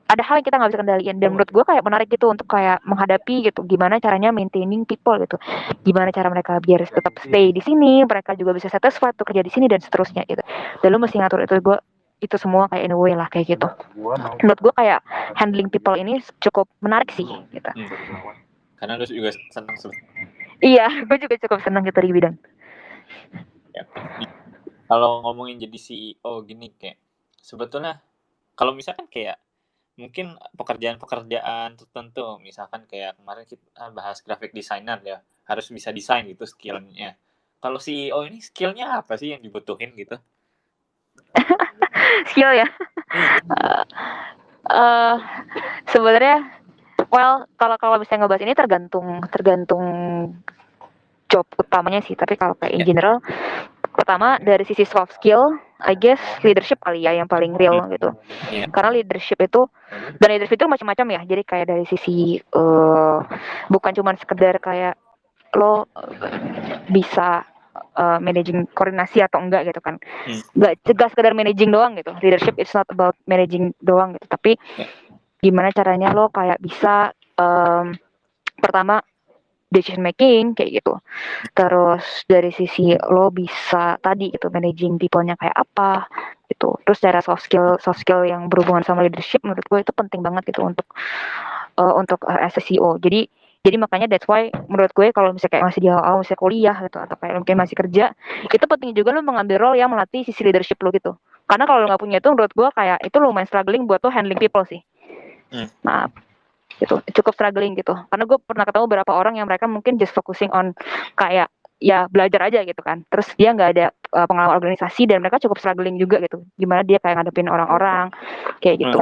ada hal yang kita nggak bisa kendaliin dan menurut gue kayak menarik gitu untuk kayak menghadapi gitu gimana caranya maintaining people gitu gimana cara mereka biar tetap stay di sini mereka juga bisa satisfied tuh kerja di sini dan seterusnya gitu dan lu mesti ngatur itu semua kayak in a way lah kayak gitu menurut gue kayak handling people ini cukup menarik sih gitu. Karena lu juga senang Iya gue juga cukup senang gitu di bidang ya. Kalau ngomongin jadi CEO gini kayak sebetulnya kalau misalkan kayak mungkin pekerjaan-pekerjaan tertentu misalkan kayak kemarin kita bahas graphic designer ya harus bisa desain gitu skillnya. Kalau CEO ini skillnya apa sih yang dibutuhin gitu? skill ya. Iya. uh, Sebenarnya well kalau misalnya ngebahas ini tergantung tergantung job utamanya sih tapi kalau kayak in Ya. general pertama dari sisi soft skill I guess leadership kali ya yang paling real gitu Iya. karena leadership itu dan leadership itu macam-macam ya jadi kayak dari sisi bukan cuma sekedar kayak lo bisa managing koordinasi atau enggak gitu kan nggak cegah sekedar managing doang gitu leadership it's not about managing doang gitu tapi Ya. gimana caranya lo kayak bisa pertama decision making kayak gitu terus dari sisi lo bisa tadi gitu managing people-nya kayak apa gitu terus cara soft skill yang berhubungan sama leadership menurut gue itu penting banget gitu untuk as a CEO jadi makanya that's why menurut gue kalau misalnya kayak masih di awal misalnya kuliah gitu atau kayak mungkin masih kerja itu penting juga lo mengambil role yang melatih sisi leadership lo gitu karena kalau lo nggak punya itu menurut gue kayak itu lumayan struggling buat lo handling people sih. Nah gitu cukup struggling gitu karena gue pernah ketemu beberapa orang yang mereka mungkin just focusing on kayak ya belajar aja gitu kan terus dia nggak ada pengalaman organisasi dan mereka cukup struggling juga gitu gimana dia kayak ngadepin orang-orang kayak gitu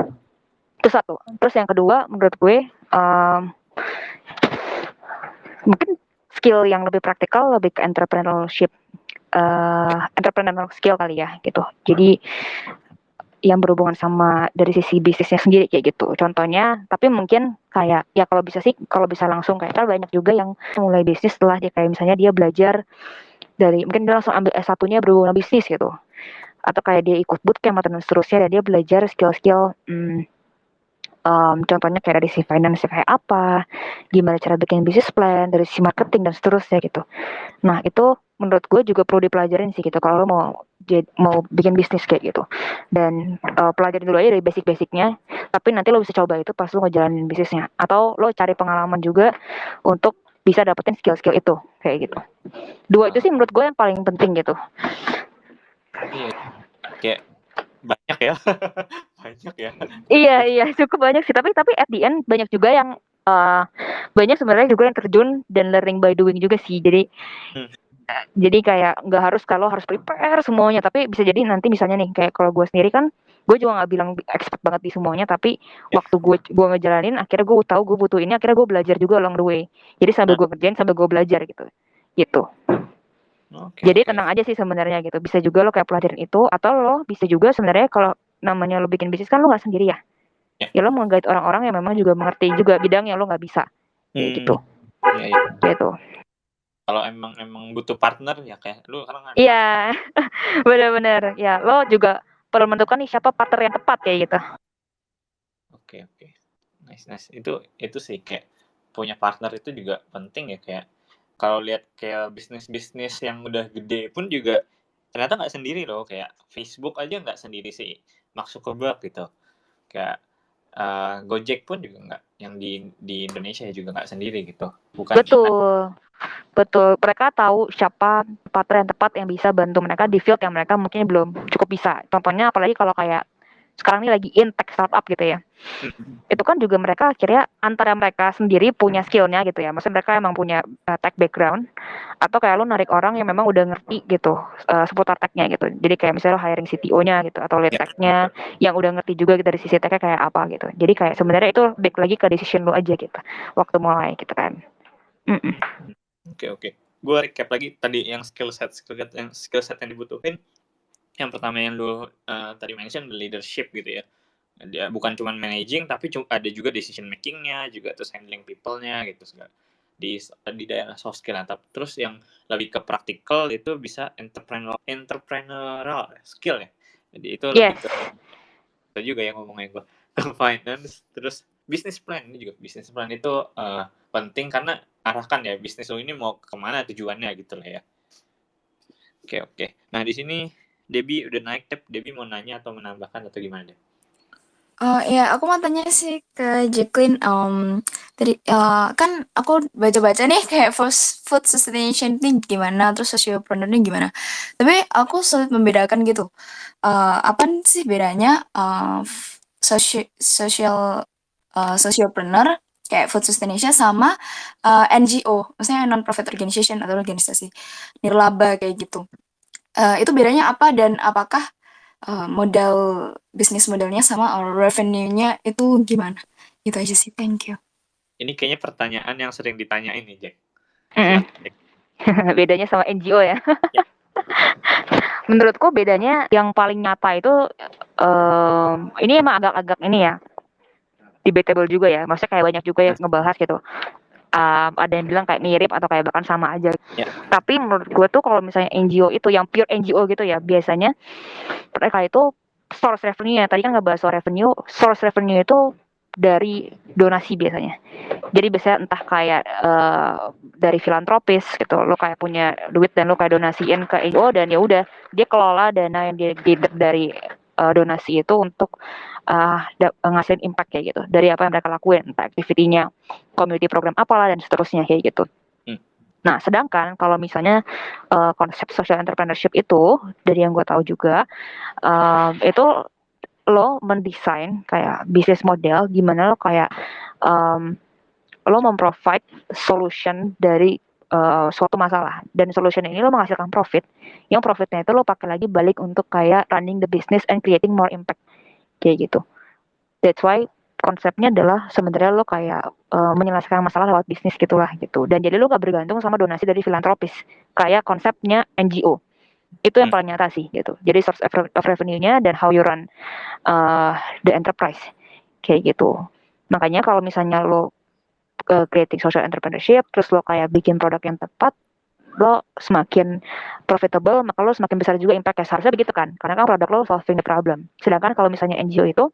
itu satu terus yang kedua menurut gue mungkin skill yang lebih praktikal lebih ke entrepreneurship entrepreneurial skill kali ya gitu jadi yang berhubungan sama dari sisi bisnisnya sendiri kayak gitu contohnya tapi mungkin kayak ya kalau bisa sih kalau bisa langsung kayak kan banyak juga yang mulai bisnis setelah dia kayak misalnya dia belajar dari mungkin dia langsung ambil S1-nya berhubungan bisnis gitu atau kayak dia ikut bootcamp atau seterusnya dan dia belajar skill-skill Contohnya kayak dari sisi finance kayak apa, gimana cara bikin business plan, dari sisi marketing dan seterusnya gitu. Nah, itu menurut gue juga perlu dipelajarin sih gitu kalau lo mau bikin bisnis kayak gitu. Dan pelajarin dulu aja dari basic-basicnya, tapi nanti lo bisa coba itu pas lo ngejalanin bisnisnya. Atau lo cari pengalaman juga untuk bisa dapetin skill-skill itu kayak gitu. Dua itu Ah, sih menurut gue yang paling penting gitu. iya, kayak banyak ya. Banyak ya. Iya iya cukup banyak sih, tapi at the end banyak juga yang uh, banyak sebenarnya juga yang terjun dan learning by doing juga sih. Hmm, Jadi kayak nggak harus kalau harus prepare semuanya, tapi bisa jadi nanti misalnya nih kayak kalau gue sendiri kan gue juga nggak bilang expert banget di semuanya, tapi ya. waktu gue ngejalanin akhirnya gue tahu gue butuh ini, akhirnya gue belajar juga along the way. Jadi sambil Nah, gue kerjain sambil gue belajar gitu. Gitu. oke Jadi oke. tenang aja sih sebenarnya gitu. Bisa juga lo kayak pelajarin itu, atau lo bisa juga sebenarnya kalau namanya lo bikin bisnis kan lo nggak sendiri ya. Ya. Ya lo menggait orang-orang yang memang juga mengerti juga bidang yang lo nggak bisa. Kayak Hmm, gitu. iya iya. Gitu. Kalau emang butuh partner ya kayak lu sekarang ada Iya, partner. benar-benar. Ya, lo juga perlu menentukan nih siapa partner yang tepat kayak gitu. Oke oke. Nice nice. Itu sih kayak punya partner itu juga penting ya kayak kalau lihat kayak bisnis-bisnis yang udah gede pun juga ternyata nggak sendiri loh kayak Facebook aja nggak sendiri sih Mark Zuckerberg gitu kayak Gojek pun juga nggak yang di Indonesia juga nggak sendiri gitu bukan China. Betul. Betul, mereka tahu siapa partner yang tepat yang bisa bantu mereka di field yang mereka mungkin belum cukup bisa. Contohnya apalagi kalau kayak sekarang ini lagi in tech startup gitu ya. Itu kan juga mereka akhirnya antara mereka sendiri punya skillnya gitu ya. Maksudnya mereka emang punya tech background atau kayak lo narik orang yang memang udah ngerti gitu seputar technya gitu. Jadi kayak misalnya lo hiring CTO-nya gitu atau lead Ya, tech-nya yang udah ngerti juga gitu dari sisi tech-nya kayak apa gitu. Jadi kayak sebenarnya itu back lagi ke decision lo aja gitu waktu mulai gitu kan. Mm-mm. oke oke. Gue recap lagi tadi yang skill set yang dibutuhin. Yang pertama yang lu tadi mention leadership gitu ya. Dia bukan cuma managing tapi ada juga decision makingnya juga terus handling people-nya gitu segala di daerah soft skill. Nah, terus yang lebih ke praktikal itu bisa entrepreneurial skill ya. Jadi itu lebih Yes. ke itu juga yang ngomongnya gue finance terus business plan ini juga business plan itu penting karena arahkan ya bisnis lo ini mau kemana tujuannya gitu lah ya. Oke oke. Nah di sini Debbie udah naik tab. Debbie mau nanya atau menambahkan atau gimana deh? Oh iya, aku mau tanya sih ke Jacqueline. Tadi kan aku baca-baca nih kayak food sustainability ini gimana, terus sociopreneur ini gimana. Tapi aku sulit membedakan gitu. Apa sih bedanya social sociopreneur kayak food sustainability sama NGO, maksudnya non profit organization atau organisasi nirlaba kayak gitu. Itu bedanya apa dan apakah modal bisnis modelnya sama revenue-nya itu gimana? Itu aja sih, thank you. Ini kayaknya pertanyaan yang sering ditanyain nih Jack. Mm-mm. Silakan Jack. Bedanya sama NGO ya. Ya. Menurutku bedanya yang paling nyata itu ini emang agak-agak ini ya debatable juga ya. Maksudnya kayak banyak juga yang ngebahas gitu. Ada yang bilang kayak mirip atau kayak bahkan sama aja. Ya. Tapi menurut gue tuh kalau misalnya NGO itu yang pure NGO gitu ya, biasanya mereka itu source revenue-nya. Tadi kan ngebahas soal revenue, source revenue itu dari donasi biasanya. Jadi biasanya entah kayak dari filantropis gitu, lo kayak punya duit dan lo kayak donasiin ke NGO dan ya udah dia kelola dana yang dia dari donasi itu untuk ngasihin impact kayak gitu dari apa yang mereka lakuin, entah activity-nya, community program apalah dan seterusnya kayak gitu. Hmm. Nah, sedangkan kalau misalnya konsep social entrepreneurship itu dari yang gue tahu juga itu lo mendesain kayak bisnis model gimana lo kayak um, lo memprovide solution dari suatu masalah dan solution ini lo menghasilkan profit yang profitnya itu lo pakai lagi balik untuk kayak running the business and creating more impact kayak gitu. That's why konsepnya adalah sebenarnya lo kayak menyelesaikan masalah lewat bisnis gitulah gitu dan jadi lo gak bergantung sama donasi dari filantropis kayak konsepnya NGO itu yang Hmm. paling nyata sih gitu. Jadi source of revenue-nya dan how you run the enterprise kayak gitu. Makanya kalau misalnya lo creating social entrepreneurship, terus lo kayak bikin produk yang tepat, lo semakin profitable, maka lo semakin besar juga impact-nya. Seharusnya begitu kan? Karena kan produk lo solving the problem. Sedangkan kalau misalnya NGO itu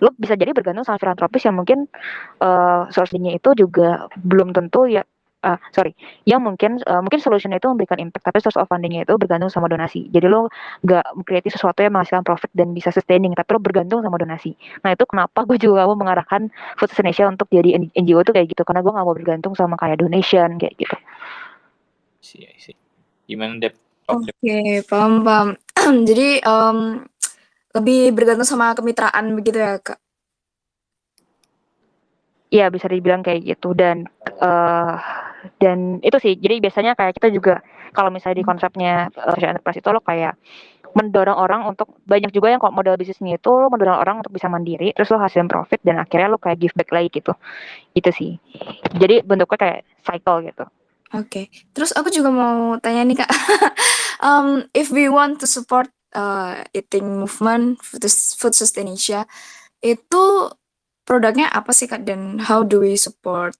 Lo bisa jadi bergantung sama filantropis yang mungkin sourcing-nya itu juga belum tentu ya, yang mungkin solution-nya itu memberikan impact, tapi source of funding-nya itu bergantung sama donasi. Jadi lo nggak create sesuatu yang menghasilkan profit dan bisa sustaining, tapi lo bergantung sama donasi. Nah itu kenapa gue juga mau mengarahkan Food Indonesia untuk jadi NGO tuh kayak gitu, karena gue nggak mau bergantung sama kayak donation kayak gitu. Sih. Gimana Dep? Oke, paham. Jadi lebih bergantung sama kemitraan begitu ya, Kak? Iya bisa dibilang kayak gitu, dan itu sih, jadi biasanya kayak kita juga kalau misalnya di konsepnya social enterprise itu lo kayak mendorong orang untuk, banyak juga yang kok model bisnisnya itu lo mendorong orang untuk bisa mandiri, terus lo hasilin profit dan akhirnya lo kayak give back lagi gitu. Itu sih. Jadi bentuknya kayak cycle gitu. Oke. Terus aku juga mau tanya nih, Kak. If we want to support eating movement, food sustainability, itu produknya apa sih, Kak? Dan how do we support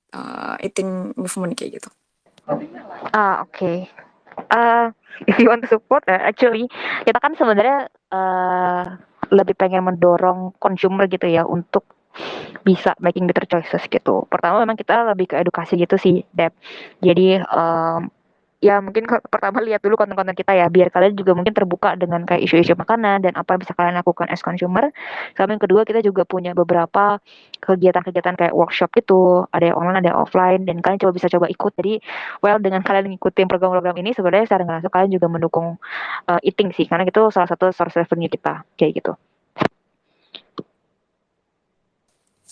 eating movement kayak gitu? Oke. If you want to support, actually kita kan sebenarnya lebih pengen mendorong consumer gitu ya untuk bisa making better choices gitu. Pertama memang kita lebih ke edukasi gitu sih, Dep. Jadi ya mungkin pertama lihat dulu konten-konten kita ya, biar kalian juga mungkin terbuka dengan kayak isu-isu makanan dan apa yang bisa kalian lakukan as consumer. Sama yang kedua, kita juga punya beberapa kegiatan-kegiatan kayak workshop gitu, ada yang online, ada yang offline, dan kalian bisa coba ikut. Jadi dengan kalian ngikutin program-program ini sebenarnya secara nggak langsung kalian juga mendukung eating sih, karena itu salah satu source revenue kita kayak gitu.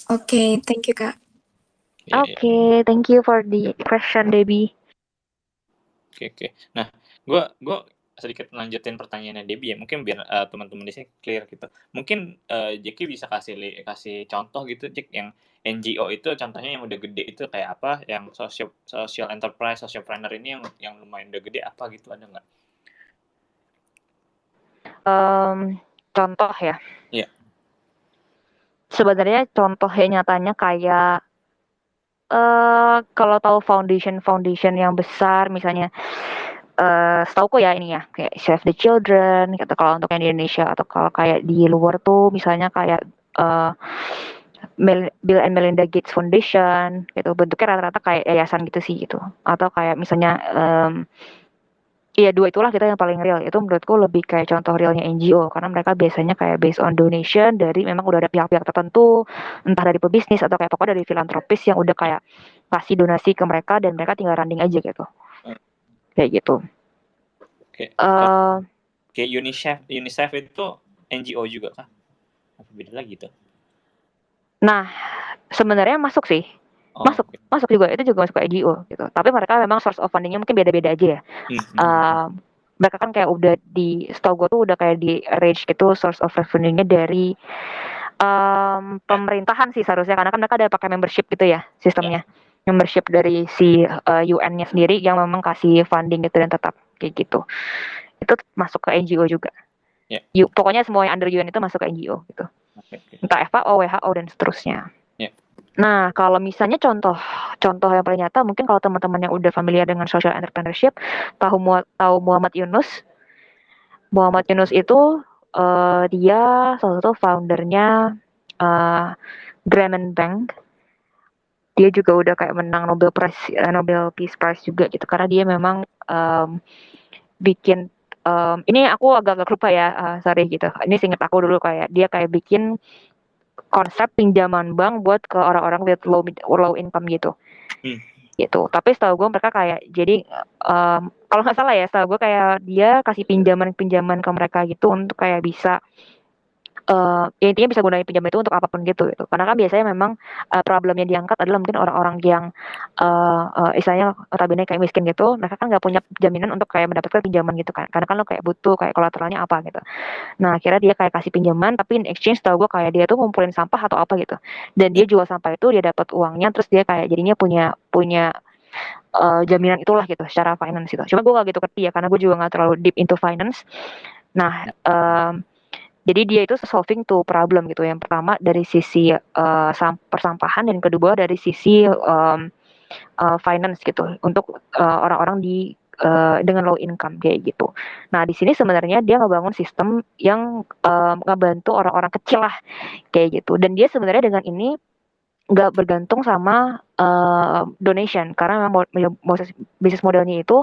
Oke, thank you, Kak. Oke, thank you for the question, Debbie. Oke. Nah, gue sedikit lanjutin pertanyaannya Debbie ya. Mungkin biar teman-teman di sini clear gitu. Mungkin Jeki bisa kasih contoh gitu, Jek, yang NGO itu contohnya yang udah gede itu kayak apa? Yang social enterprise, socialpreneur ini yang lumayan udah gede apa gitu, ada nggak? Contoh ya. Iya. Sebenarnya contoh yang nyatanya kayak kalau tahu foundation yang besar, misalnya setauku ya ini ya kayak Save the Children gitu kalau untuk yang di Indonesia, atau kalau kayak di luar tuh misalnya kayak Bill and Melinda Gates Foundation gitu, bentuknya rata-rata kayak yayasan gitu sih gitu, atau kayak misalnya iya dua itulah kita yang paling real, itu menurutku lebih kayak contoh realnya NGO, karena mereka biasanya kayak based on donation dari memang udah ada pihak-pihak tertentu, entah dari pebisnis atau kayak pokoknya dari filantropis yang udah kayak kasih donasi ke mereka dan mereka tinggal running aja gitu, kayak gitu. Kayak UNICEF itu NGO juga kah? Apa beda lagi tuh? Nah sebenarnya masuk sih. Masuk juga, itu juga masuk ke NGO gitu. Tapi mereka memang source of fundingnya mungkin beda-beda aja ya. Mereka kan kayak udah setahu gue tuh udah kayak di range gitu source of revenue-nya dari pemerintahan sih seharusnya, karena kan mereka ada pakai membership gitu ya sistemnya. Membership dari si UN-nya sendiri yang memang kasih funding gitu dan tetap kayak gitu. Itu masuk ke NGO juga. Pokoknya semua yang under UN itu masuk ke NGO gitu. Entah FAO, WHO dan seterusnya. Nah, kalau misalnya contoh yang paling nyata, mungkin kalau teman-teman yang udah familiar dengan social entrepreneurship, tahu Muhammad Yunus. Muhammad Yunus itu dia salah satu foundernya Grameen Bank. Dia juga udah kayak menang Nobel Peace Prize juga gitu, karena dia memang bikin ini aku agak lupa ya, sorry gitu. Ini seingat aku dulu kayak dia kayak bikin konsep pinjaman bank buat ke orang-orang with low income gitu. Gitu. Tapi setahu gue mereka kayak jadi kalau nggak salah ya, setahu gue kayak dia kasih pinjaman ke mereka gitu untuk kayak bisa ya intinya bisa gunain pinjaman itu untuk apapun gitu. Karena kan biasanya memang problemnya diangkat adalah mungkin orang-orang yang istilahnya notabene kayak miskin gitu, mereka kan nggak punya jaminan untuk kayak mendapatkan pinjaman gitu kan, karena kan lo kayak butuh kayak kolateralnya apa gitu. Nah akhirnya dia kayak kasih pinjaman, tapi in exchange tahu gue kayak dia tuh ngumpulin sampah atau apa gitu, dan dia jual sampah itu, dia dapat uangnya, terus dia kayak jadinya punya jaminan itulah gitu secara finance gitu. Cuma gue gak gitu ngerti ya, karena gue juga gak terlalu deep into finance. Nah jadi dia itu solving tuh problem gitu. Yang pertama dari sisi persampahan, dan kedua dari sisi finance gitu, untuk orang-orang di dengan low income kayak gitu. Nah di sini sebenarnya dia ngebangun sistem yang ngebantu orang-orang kecil lah kayak gitu. Dan dia sebenarnya dengan ini nggak bergantung sama donation karena memang bisnis modelnya itu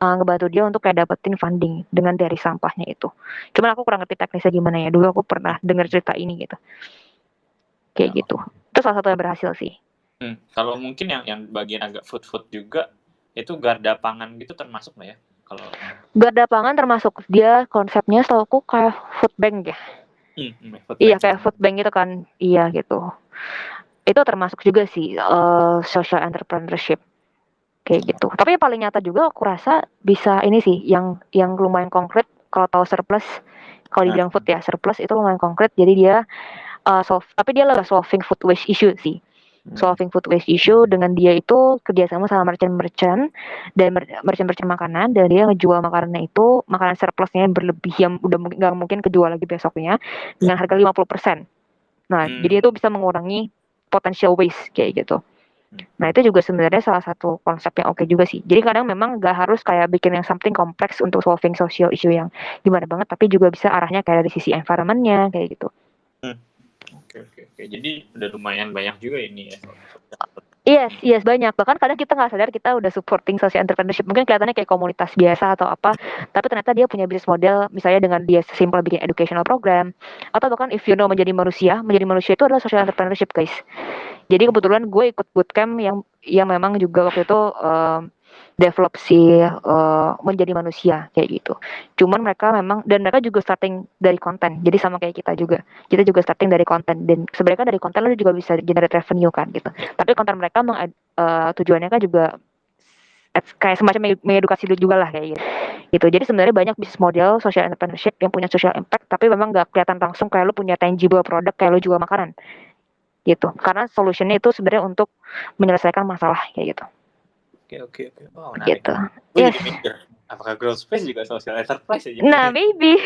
ngebantu dia untuk kayak dapetin funding dengan dari sampahnya itu. Cuman aku kurang ngerti teknisnya gimana ya. Dulu aku pernah dengar cerita ini gitu. Kayak Ya, gitu. Itu salah satu yang berhasil sih. Kalau mungkin yang bagian agak food juga itu garda pangan gitu termasuk nggak ya? Kalau Garda pangan termasuk dia konsepnya setahu aku kayak food bank ya. food Iya bank. kayak food bank gitu kan. Iya gitu. Itu termasuk juga sih social entrepreneurship kayak gitu. Tapi yang paling nyata juga aku rasa bisa ini sih yang lumayan konkret kalau tahu surplus. Kalau dibilang food ya surplus itu lumayan konkret. Jadi dia tapi dia lebih solving food waste issue sih. Solving food waste issue dengan dia itu kerjasama sama merchant-merchant dan merchant-merchant makanan dan dia ngejual makanannya itu makanan surplusnya yang berlebih yang udah nggak mungkin kejual lagi besoknya dengan harga 50%. Nah, jadi itu bisa mengurangi potential waste kayak gitu. Nah, itu juga sebenarnya salah satu konsep yang oke juga sih. Jadi kadang memang nggak harus kayak bikin yang something kompleks untuk solving social issue yang gimana banget, tapi juga bisa arahnya kayak dari sisi environment-nya kayak gitu. Oke. Jadi udah lumayan banyak juga ini ya. Yes, banyak. Bahkan kadang kita nggak sadar kita udah supporting social entrepreneurship. Mungkin kelihatannya kayak komunitas biasa atau apa, tapi ternyata dia punya bisnis model, misalnya dengan dia simple bikin educational program, atau bahkan if you know menjadi manusia itu adalah social entrepreneurship guys. Jadi kebetulan gue ikut bootcamp yang memang juga waktu itu develop si menjadi manusia kayak gitu. Cuman mereka memang dan mereka juga starting dari konten. Jadi sama kayak kita juga. Kita juga starting dari konten dan sebenarnya kan dari konten lu juga bisa generate revenue kan gitu. Tapi konten mereka tujuannya kan juga kayak semacam mengedukasi lu juga lah kayak gitu. Gitu. Jadi sebenarnya banyak bisnis model social entrepreneurship yang punya social impact tapi memang nggak kelihatan langsung kayak lu punya tangible product kayak lu jual makanan gitu. Karena solutionnya itu sebenarnya untuk menyelesaikan masalah kayak gitu. Oke. Oh, menarik. Gitu. Gue Yes. jadi mikir, apakah Growth Space juga social enterprise ya? Nah, maybe.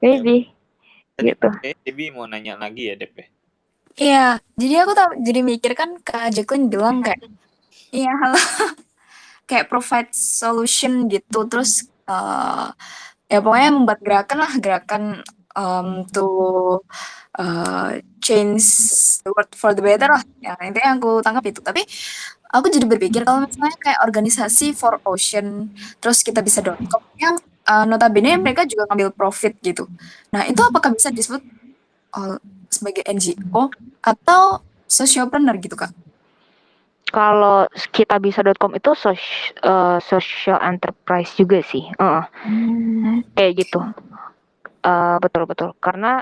Maybe. Tadi Gitu. Debbie mau nanya lagi ya, Dep ya? Iya, jadi aku jadi mikir kan Kak Jacqueline bilang kayak, iya halo, kayak provide solution gitu, terus ya pokoknya membuat gerakan to change the world for the better lah. Ya, intinya yang aku tangkap itu. Tapi aku jadi berpikir kalau misalnya kayak organisasi for ocean, terus kita bisa.com yang notabene mereka juga ngambil profit gitu. Nah, itu apakah bisa disebut sebagai NGO atau sociopreneur gitu, Kak? Kalau kita bisa.com itu social enterprise juga sih. Kayak gitu. Betul. Karena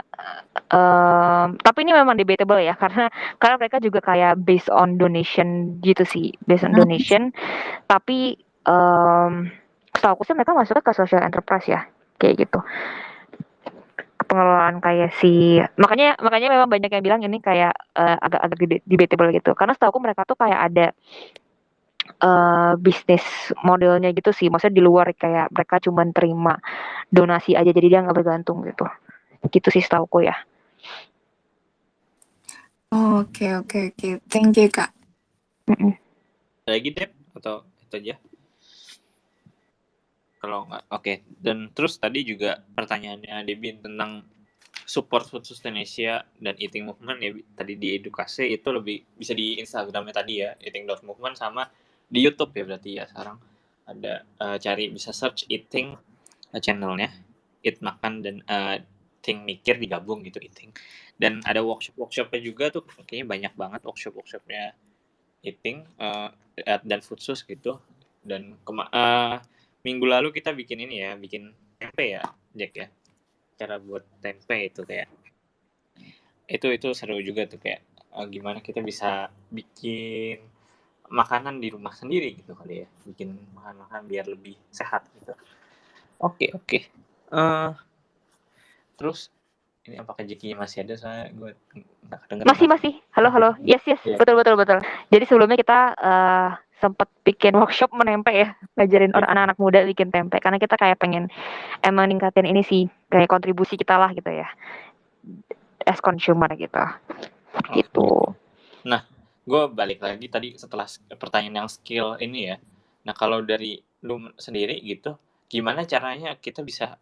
tapi ini memang debatable ya karena mereka juga kayak based on donation gitu sih, based on donation. Tapi setahu aku sih mereka masuknya ke social enterprise ya, kayak gitu. Pengelolaan kayak makanya memang banyak yang bilang ini kayak agak debatable gitu. Karena setahu aku mereka tuh kayak ada bisnis modelnya gitu sih. Maksudnya di luar kayak mereka cuma terima donasi aja jadi dia nggak bergantung gitu. Gitu sih setahuku ya. Oke. Thank you, Kak. Lagi, Dep? Atau itu aja? Kalau nggak, oke. Dan terus tadi juga pertanyaannya Debbie tentang support Food Sustaination dan Eating Movement ya, tadi di edukasi itu lebih bisa di Instagramnya tadi ya, eating.movement, sama di YouTube ya berarti ya sekarang ada cari bisa search Eating channelnya, Eat Makan dan Think Mikir digabung gitu Eating. Dan ada workshopnya juga tuh, kayaknya banyak banget workshopnya Eating dan Food Sus gitu. Dan minggu lalu kita bikin ini ya, bikin tempe ya, Jack ya. Cara buat tempe itu kayak itu seru juga tuh, kayak gimana kita bisa bikin makanan di rumah sendiri gitu kali ya, bikin makan biar lebih sehat gitu. Oke. Terus ini apakah Jeki masih ada? Soalnya gue nggak kedengeran. Masih. Halo. Yes. Yeah. Betul. Jadi sebelumnya kita sempat bikin workshop menempe ya, ngajarin orang anak-anak muda bikin tempe karena kita kayak pengen emang ningkatin ini sih kayak kontribusi kita lah gitu ya as consumer gitu. Gitu. Nah, gue balik lagi tadi setelah pertanyaan yang skill ini ya. Nah, kalau dari lu sendiri gitu, gimana caranya kita bisa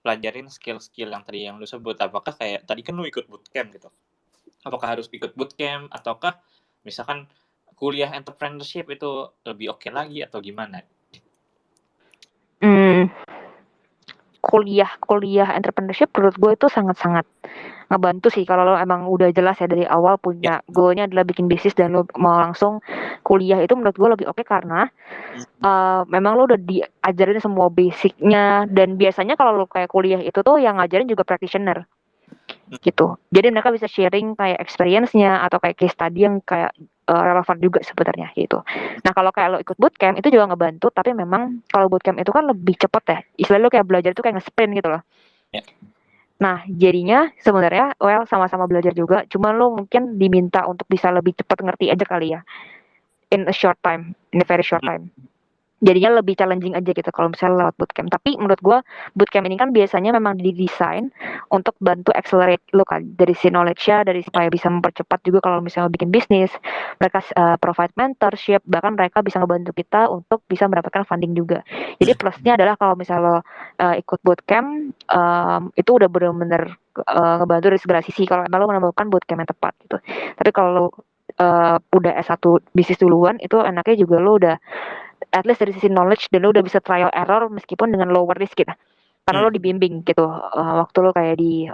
pelajarin skill-skill yang tadi yang lu sebut? Apakah kayak tadi kan lu ikut bootcamp gitu? Apakah harus ikut bootcamp ataukah misalkan kuliah entrepreneurship itu lebih oke lagi atau gimana? Hmm, kuliah entrepreneurship menurut gue itu sangat-sangat ngebantu sih kalau lo emang udah jelas ya dari awal Ya. punya goalnya adalah bikin bisnis dan lo mau langsung kuliah, itu menurut gue lebih oke karena memang lo udah diajarin semua basicnya, dan biasanya kalau lo kayak kuliah itu tuh yang ngajarin juga practitioner gitu. Jadi mereka bisa sharing kayak experience-nya atau kayak case study yang kayak relevan juga sebenarnya gitu. Nah, kalau kayak lo ikut bootcamp itu juga ngebantu, tapi memang kalau bootcamp itu kan lebih cepet ya. Istilahnya lo kayak belajar itu kayak nge-sprint gitu loh. Ya. Nah, jadinya sebenarnya sama-sama belajar juga, cuman lo mungkin diminta untuk bisa lebih cepat ngerti aja kali ya. In a short time, in a very short time. Jadinya lebih challenging aja gitu kalau misalnya lewat bootcamp. Tapi menurut gue bootcamp ini kan biasanya memang didesain untuk bantu accelerate lo kan dari si knowledge-nya, dari supaya bisa mempercepat juga kalau misalnya bikin bisnis. Mereka provide mentorship, bahkan mereka bisa ngebantu kita untuk bisa mendapatkan funding juga. Jadi plusnya adalah kalau misalnya lo ikut bootcamp, itu udah benar-benar ngebantu dari segala sisi kalau emang lo menemukan bootcamp yang tepat gitu. Tapi kalau lo udah S1 bisnis duluan, itu enaknya juga lo udah at least dari sisi knowledge dan lo udah bisa trial error meskipun dengan lower risk gitu, karena lo dibimbing gitu waktu lo kayak di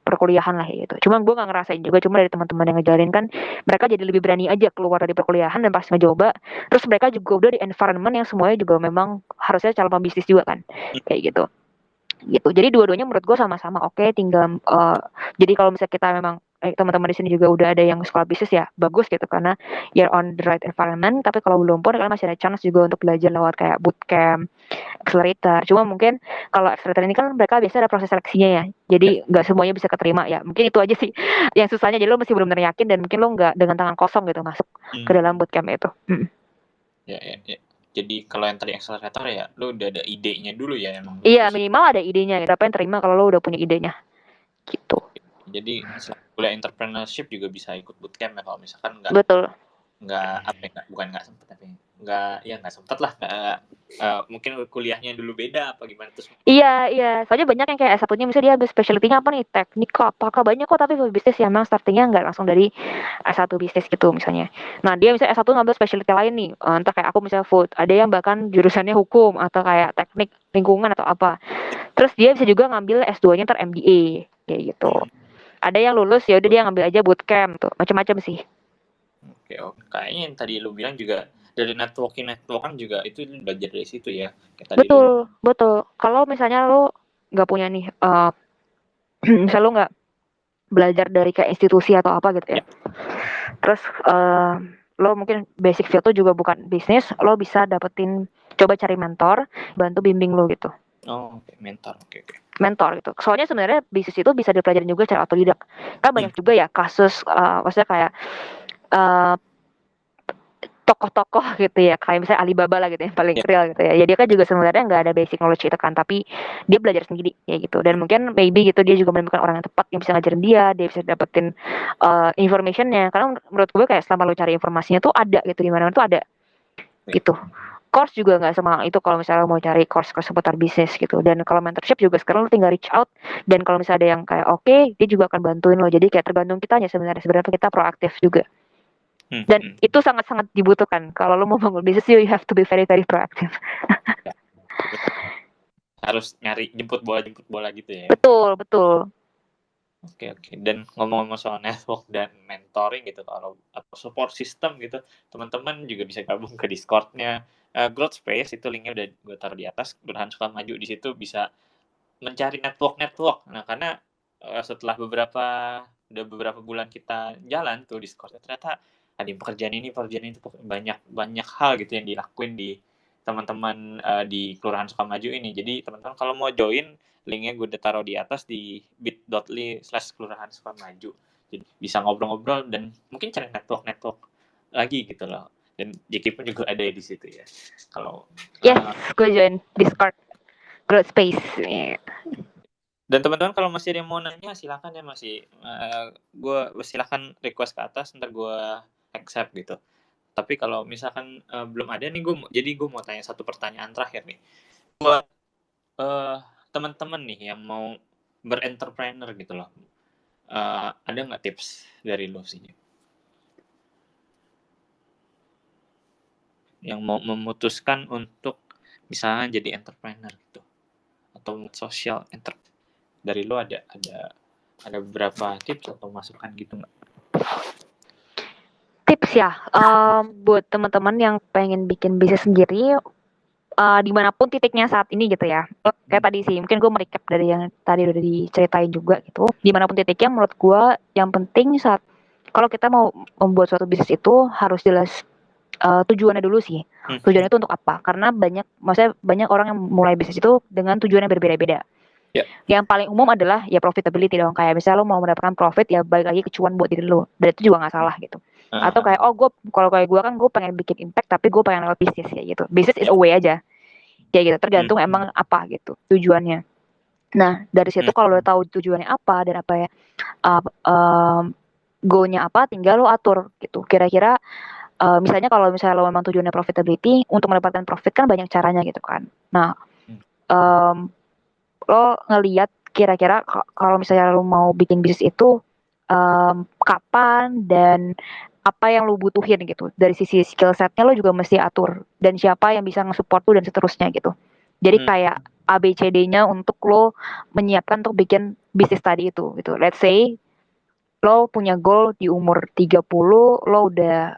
perkuliahan lah gitu. Cuma gue nggak ngerasain juga, cuma dari teman-teman yang ngejalanin kan mereka jadi lebih berani aja keluar dari perkuliahan dan pas ngecoba, terus mereka juga udah di environment yang semuanya juga memang harusnya calon pembisnis juga kan, kayak gitu. Jadi dua-duanya menurut gue sama-sama oke. Tinggal jadi kalau misalnya kita memang teman-teman di sini juga udah ada yang sekolah bisnis ya bagus gitu, karena you're on the right environment. Tapi kalau belum pun kalian masih ada chance juga untuk belajar lewat kayak bootcamp, accelerator. Cuma mungkin kalau accelerator ini kan mereka biasa ada proses seleksinya ya, jadi nggak semuanya bisa keterima ya. Mungkin itu aja sih yang susahnya, jadi lo masih benar-benar yakin dan mungkin lo nggak dengan tangan kosong gitu masuk ke dalam bootcamp itu. Ya. Jadi kalau yang tadi accelerator ya lo udah ada idenya dulu ya emang. Iya, minimal ada idenya gitu. Apa yang terima kalau lo udah punya idenya gitu. Jadi kuliah entrepreneurship juga bisa ikut bootcamp ya kalau misalkan Betul. bukan nggak sempet, tapi nggak sempet lah, mungkin kuliahnya dulu beda apa gimana terus. Iya. Soalnya banyak yang kayak S1-nya misalnya dia ambil specialty-nya apa nih, teknik kok apakah banyak kok, tapi bisnis ya memang startingnya nggak langsung dari S1 bisnis gitu misalnya. Nah, dia misalnya S1 ngambil specialty lain nih, entah kayak aku misalnya food, ada yang bahkan jurusannya hukum atau kayak teknik lingkungan atau apa. Terus dia bisa juga ngambil S2-nya ntar MBA kayak gitu. Ada yang lulus ya udah dia ngambil aja bootcamp tuh, macam-macam sih. Oke, kayaknya yang tadi lu bilang juga dari networking juga itu belajar dari situ ya. Kayak tadi lu Betul. Kalau misalnya lo nggak punya nih, misal lo nggak belajar dari kayak institusi atau apa gitu ya. Terus lo mungkin basic field tuh juga bukan bisnis, lo bisa dapetin, coba cari mentor, bantu bimbing lo gitu. mentor. Oke. Mentor gitu. Soalnya sebenarnya bisnis itu bisa dipelajarin juga secara otodidak. Kan banyak juga ya kasus, maksudnya kayak tokoh-tokoh gitu ya, kayak misalnya Alibaba lah gitu yang paling real gitu ya. Ya dia kan juga sebenarnya nggak ada basic knowledge itu kan, tapi dia belajar sendiri ya gitu. Dan mungkin maybe gitu dia juga menemukan orang yang tepat yang bisa ngajarin dia bisa dapetin informationnya. Karena menurut gue kayak selama lo cari informasinya tuh ada gitu, di mana tuh ada gitu. Course juga nggak semahal itu kalau misalnya mau cari course seputar bisnis gitu. Dan kalau mentorship juga sekarang lo tinggal reach out, dan kalau misalnya ada yang kayak oke, dia juga akan bantuin lo. Jadi kayak tergantung kitanya sebenarnya kita proaktif juga. Dan itu sangat-sangat dibutuhkan kalau lo mau bangun bisnis, you have to be very very proactive. Harus nyari jemput bola gitu ya. Betul. Oke. Dan ngomong-ngomong soal network dan mentoring gitu, kalau atau support system gitu, teman-teman juga bisa gabung ke Discord-nya Growth Space, itu linknya udah gue taruh di atas. Kelurahan Sukamaju, di situ bisa mencari network. Nah, karena setelah beberapa bulan kita jalan tuh Discord, ternyata ada pekerjaan ini itu banyak hal gitu yang dilakuin di teman-teman di Kelurahan Sukamaju ini. Jadi teman-teman kalau mau join, linknya gue udah taruh di atas di bit.ly/Kelurahan Sukamaju. Jadi bisa ngobrol-ngobrol dan mungkin cari network lagi gitu loh. Dan JK pun juga ada di situ ya. Kalau gue join Discord Growth Space. Dan teman-teman kalau masih ada yang mau nanya silakan ya, gue silakan request ke atas, ntar gue accept gitu. Tapi kalau misalkan belum ada nih, gue mau tanya satu pertanyaan terakhir nih buat teman-teman nih yang mau berentrepreneur gitu loh. Ada nggak tips dari lo sih yang mau memutuskan untuk misalnya jadi entrepreneur gitu atau social entrepreneur? Dari lo ada beberapa tips atau masukan gitu nggak? Tips ya, buat teman-teman yang pengen bikin bisnis sendiri, dimanapun titiknya saat ini gitu ya. Kayak tadi sih, mungkin gue merecap dari yang tadi udah diceritain juga gitu. Dimanapun titiknya, menurut gue yang penting saat kalau kita mau membuat suatu bisnis itu harus jelas tujuannya dulu sih. Tujuannya itu untuk apa? Karena maksudnya banyak orang yang mulai bisnis itu dengan tujuan yang berbeda-beda. Ya. Yang paling umum adalah ya profitability dong. Kayak misalnya lo mau mendapatkan profit ya balik lagi ke cuan buat diri lo. Dan itu juga nggak salah gitu. Atau kayak kalau kayak gue kan gue pengen bikin impact tapi gue pengen lewat bisnis ya gitu. Business is a way aja. Kayak gitu. Tergantung emang apa gitu tujuannya. Nah dari situ kalau lo tahu tujuannya apa dan apa ya goalnya apa, tinggal lo atur gitu. Kira-kira misalnya kalau misalnya lo memang tujuannya profitability, untuk mendapatkan profit kan banyak caranya gitu kan. Nah, lo ngelihat kira-kira kalau misalnya lo mau bikin bisnis itu kapan dan apa yang lo butuhin gitu. Dari sisi skill setnya lo juga mesti atur dan siapa yang bisa nge-support lo dan seterusnya gitu. Jadi kayak ABCD-nya untuk lo menyiapkan untuk bikin bisnis tadi itu gitu. Let's say lo punya goal di umur 30, lo udah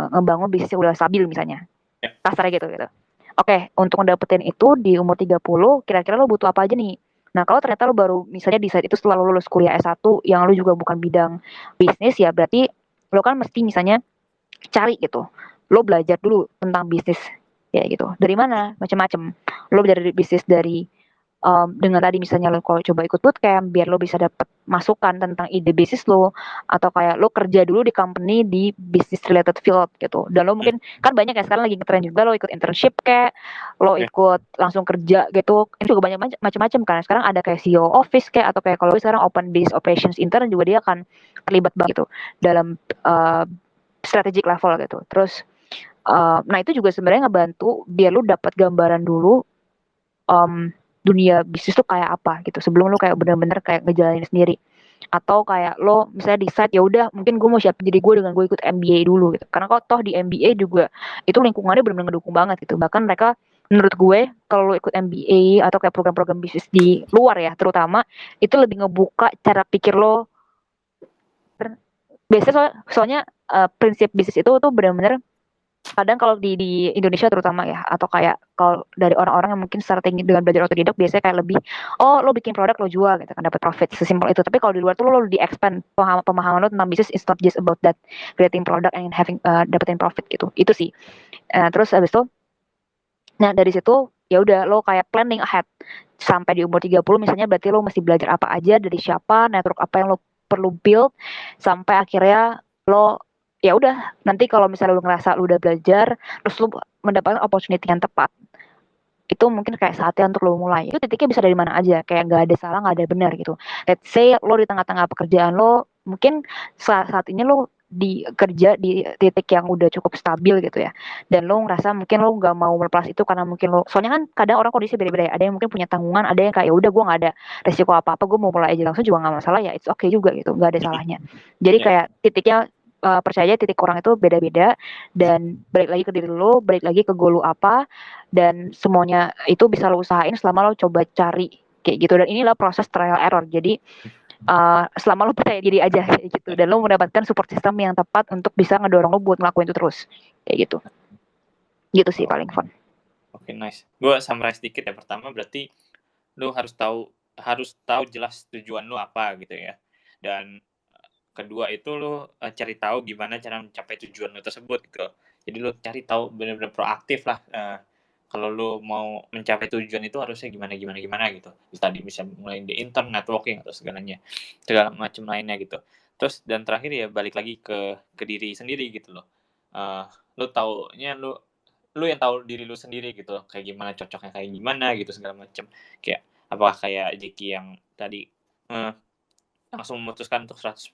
ngebangun bisnis udah stabil misalnya. Kasarnya gitu. Oke, untuk ngedapetin itu di umur 30, kira-kira lo butuh apa aja nih? Nah, kalau ternyata lo baru misalnya di saat itu setelah lo lulus kuliah S1 yang lo juga bukan bidang bisnis ya, berarti lo kan mesti misalnya cari gitu. Lo belajar dulu tentang bisnis ya gitu. Dari mana? Macam-macam. Lo belajar bisnis dari dengan tadi misalnya lo kalau coba ikut bootcamp biar lo bisa dapat masukan tentang ide bisnis lo atau kayak lo kerja dulu di company di business related field gitu dan lo mungkin kan banyak ya sekarang lagi ngetren juga lo ikut internship kayak lo ikut langsung kerja gitu itu juga banyak macam-macam kan sekarang ada kayak CEO office kayak atau kayak kalau sekarang open business operations intern juga dia akan terlibat banget gitu dalam strategic level gitu terus nah itu juga sebenarnya ngebantu biar lo dapat gambaran dulu dunia bisnis tuh kayak apa gitu sebelum lo kayak bener-bener kayak ngejalanin sendiri atau kayak lo misalnya decide ya udah mungkin gue mau siapin diri gue dengan gue ikut MBA dulu gitu karena kalau toh di MBA juga itu lingkungannya benar-benar ngedukung banget gitu bahkan mereka menurut gue kalau lo ikut MBA atau kayak program-program bisnis di luar ya terutama itu lebih ngebuka cara pikir lo biasanya soalnya prinsip bisnis itu tuh benar-benar kadang kalau di Indonesia terutama ya atau kayak kalau dari orang-orang yang mungkin starting dengan belajar otodidak biasanya kayak lebih lo bikin produk lo jual gitu kan dapat profit sesimpel itu tapi kalau di luar tuh lo di expand pemahaman lo tentang bisnis is not just about that creating product and having dapetin profit gitu itu sih terus abis itu nah dari situ ya udah lo kayak planning ahead sampai di umur 30 misalnya berarti lo mesti belajar apa aja dari siapa network apa yang lo perlu build sampai akhirnya lo ya udah nanti kalau misalnya lu ngerasa lu udah belajar terus lu mendapatkan opportunity yang tepat itu mungkin kayak saatnya untuk lo mulai itu titiknya bisa dari mana aja kayak nggak ada salah nggak ada benar gitu let's say lo di tengah-tengah pekerjaan lo mungkin saat ini lo kerja di titik yang udah cukup stabil gitu ya dan lo ngerasa mungkin lo nggak mau melepas itu karena mungkin lo soalnya kan kadang orang kondisi beda-beda ya ada yang mungkin punya tanggungan ada yang kayak ya udah gue nggak ada resiko apa-apa gue mau mulai aja langsung juga nggak masalah ya it's okay juga gitu nggak ada salahnya jadi kayak titiknya percaya titik orang itu beda-beda dan balik lagi ke diri lo, balik lagi ke goal lo apa dan semuanya itu bisa lo usahain selama lo coba cari kayak gitu dan inilah proses trial error jadi selama lo percaya diri aja kayak gitu dan lo mendapatkan support system yang tepat untuk bisa ngedorong lo buat ngelakuin itu terus kayak gitu sih paling fun. Oke, nice. Gue summarize sedikit ya. Pertama berarti lo harus tahu jelas tujuan lo apa gitu ya. Dan kedua itu lo cari tahu gimana cara mencapai tujuan lo tersebut gitu. Jadi lo cari tahu benar-benar proaktif lah. Kalau lo mau mencapai tujuan itu harusnya gimana gitu. Tadi bisa mulai di intern, networking atau segala macam lainnya gitu. Terus dan terakhir ya balik lagi ke diri sendiri gitu loh. Lo taunya lu yang tahu diri lu sendiri gitu kayak gimana cocoknya kayak gimana gitu segala macam kayak apakah kayak Jeki yang tadi langsung memutuskan untuk 100%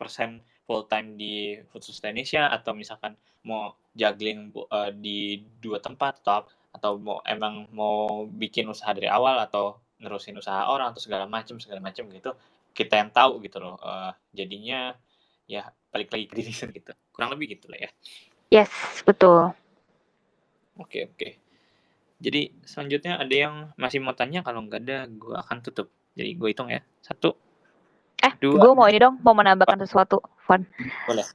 full time di Food Indonesia atau misalkan mau juggling di 2 tempat atau emang mau bikin usaha dari awal atau nerusin usaha orang atau segala macam gitu, kita yang tahu gitu loh. Jadinya ya balik lagi ke diri sendiri gitu. Kurang lebih gitu lah ya. Yes, betul. Oke. Jadi selanjutnya ada yang masih mau tanya? Kalau nggak ada, gue akan tutup. Jadi gue hitung ya. 1, 2. Gue mau ini dong, mau menambahkan sesuatu, Fon. Boleh.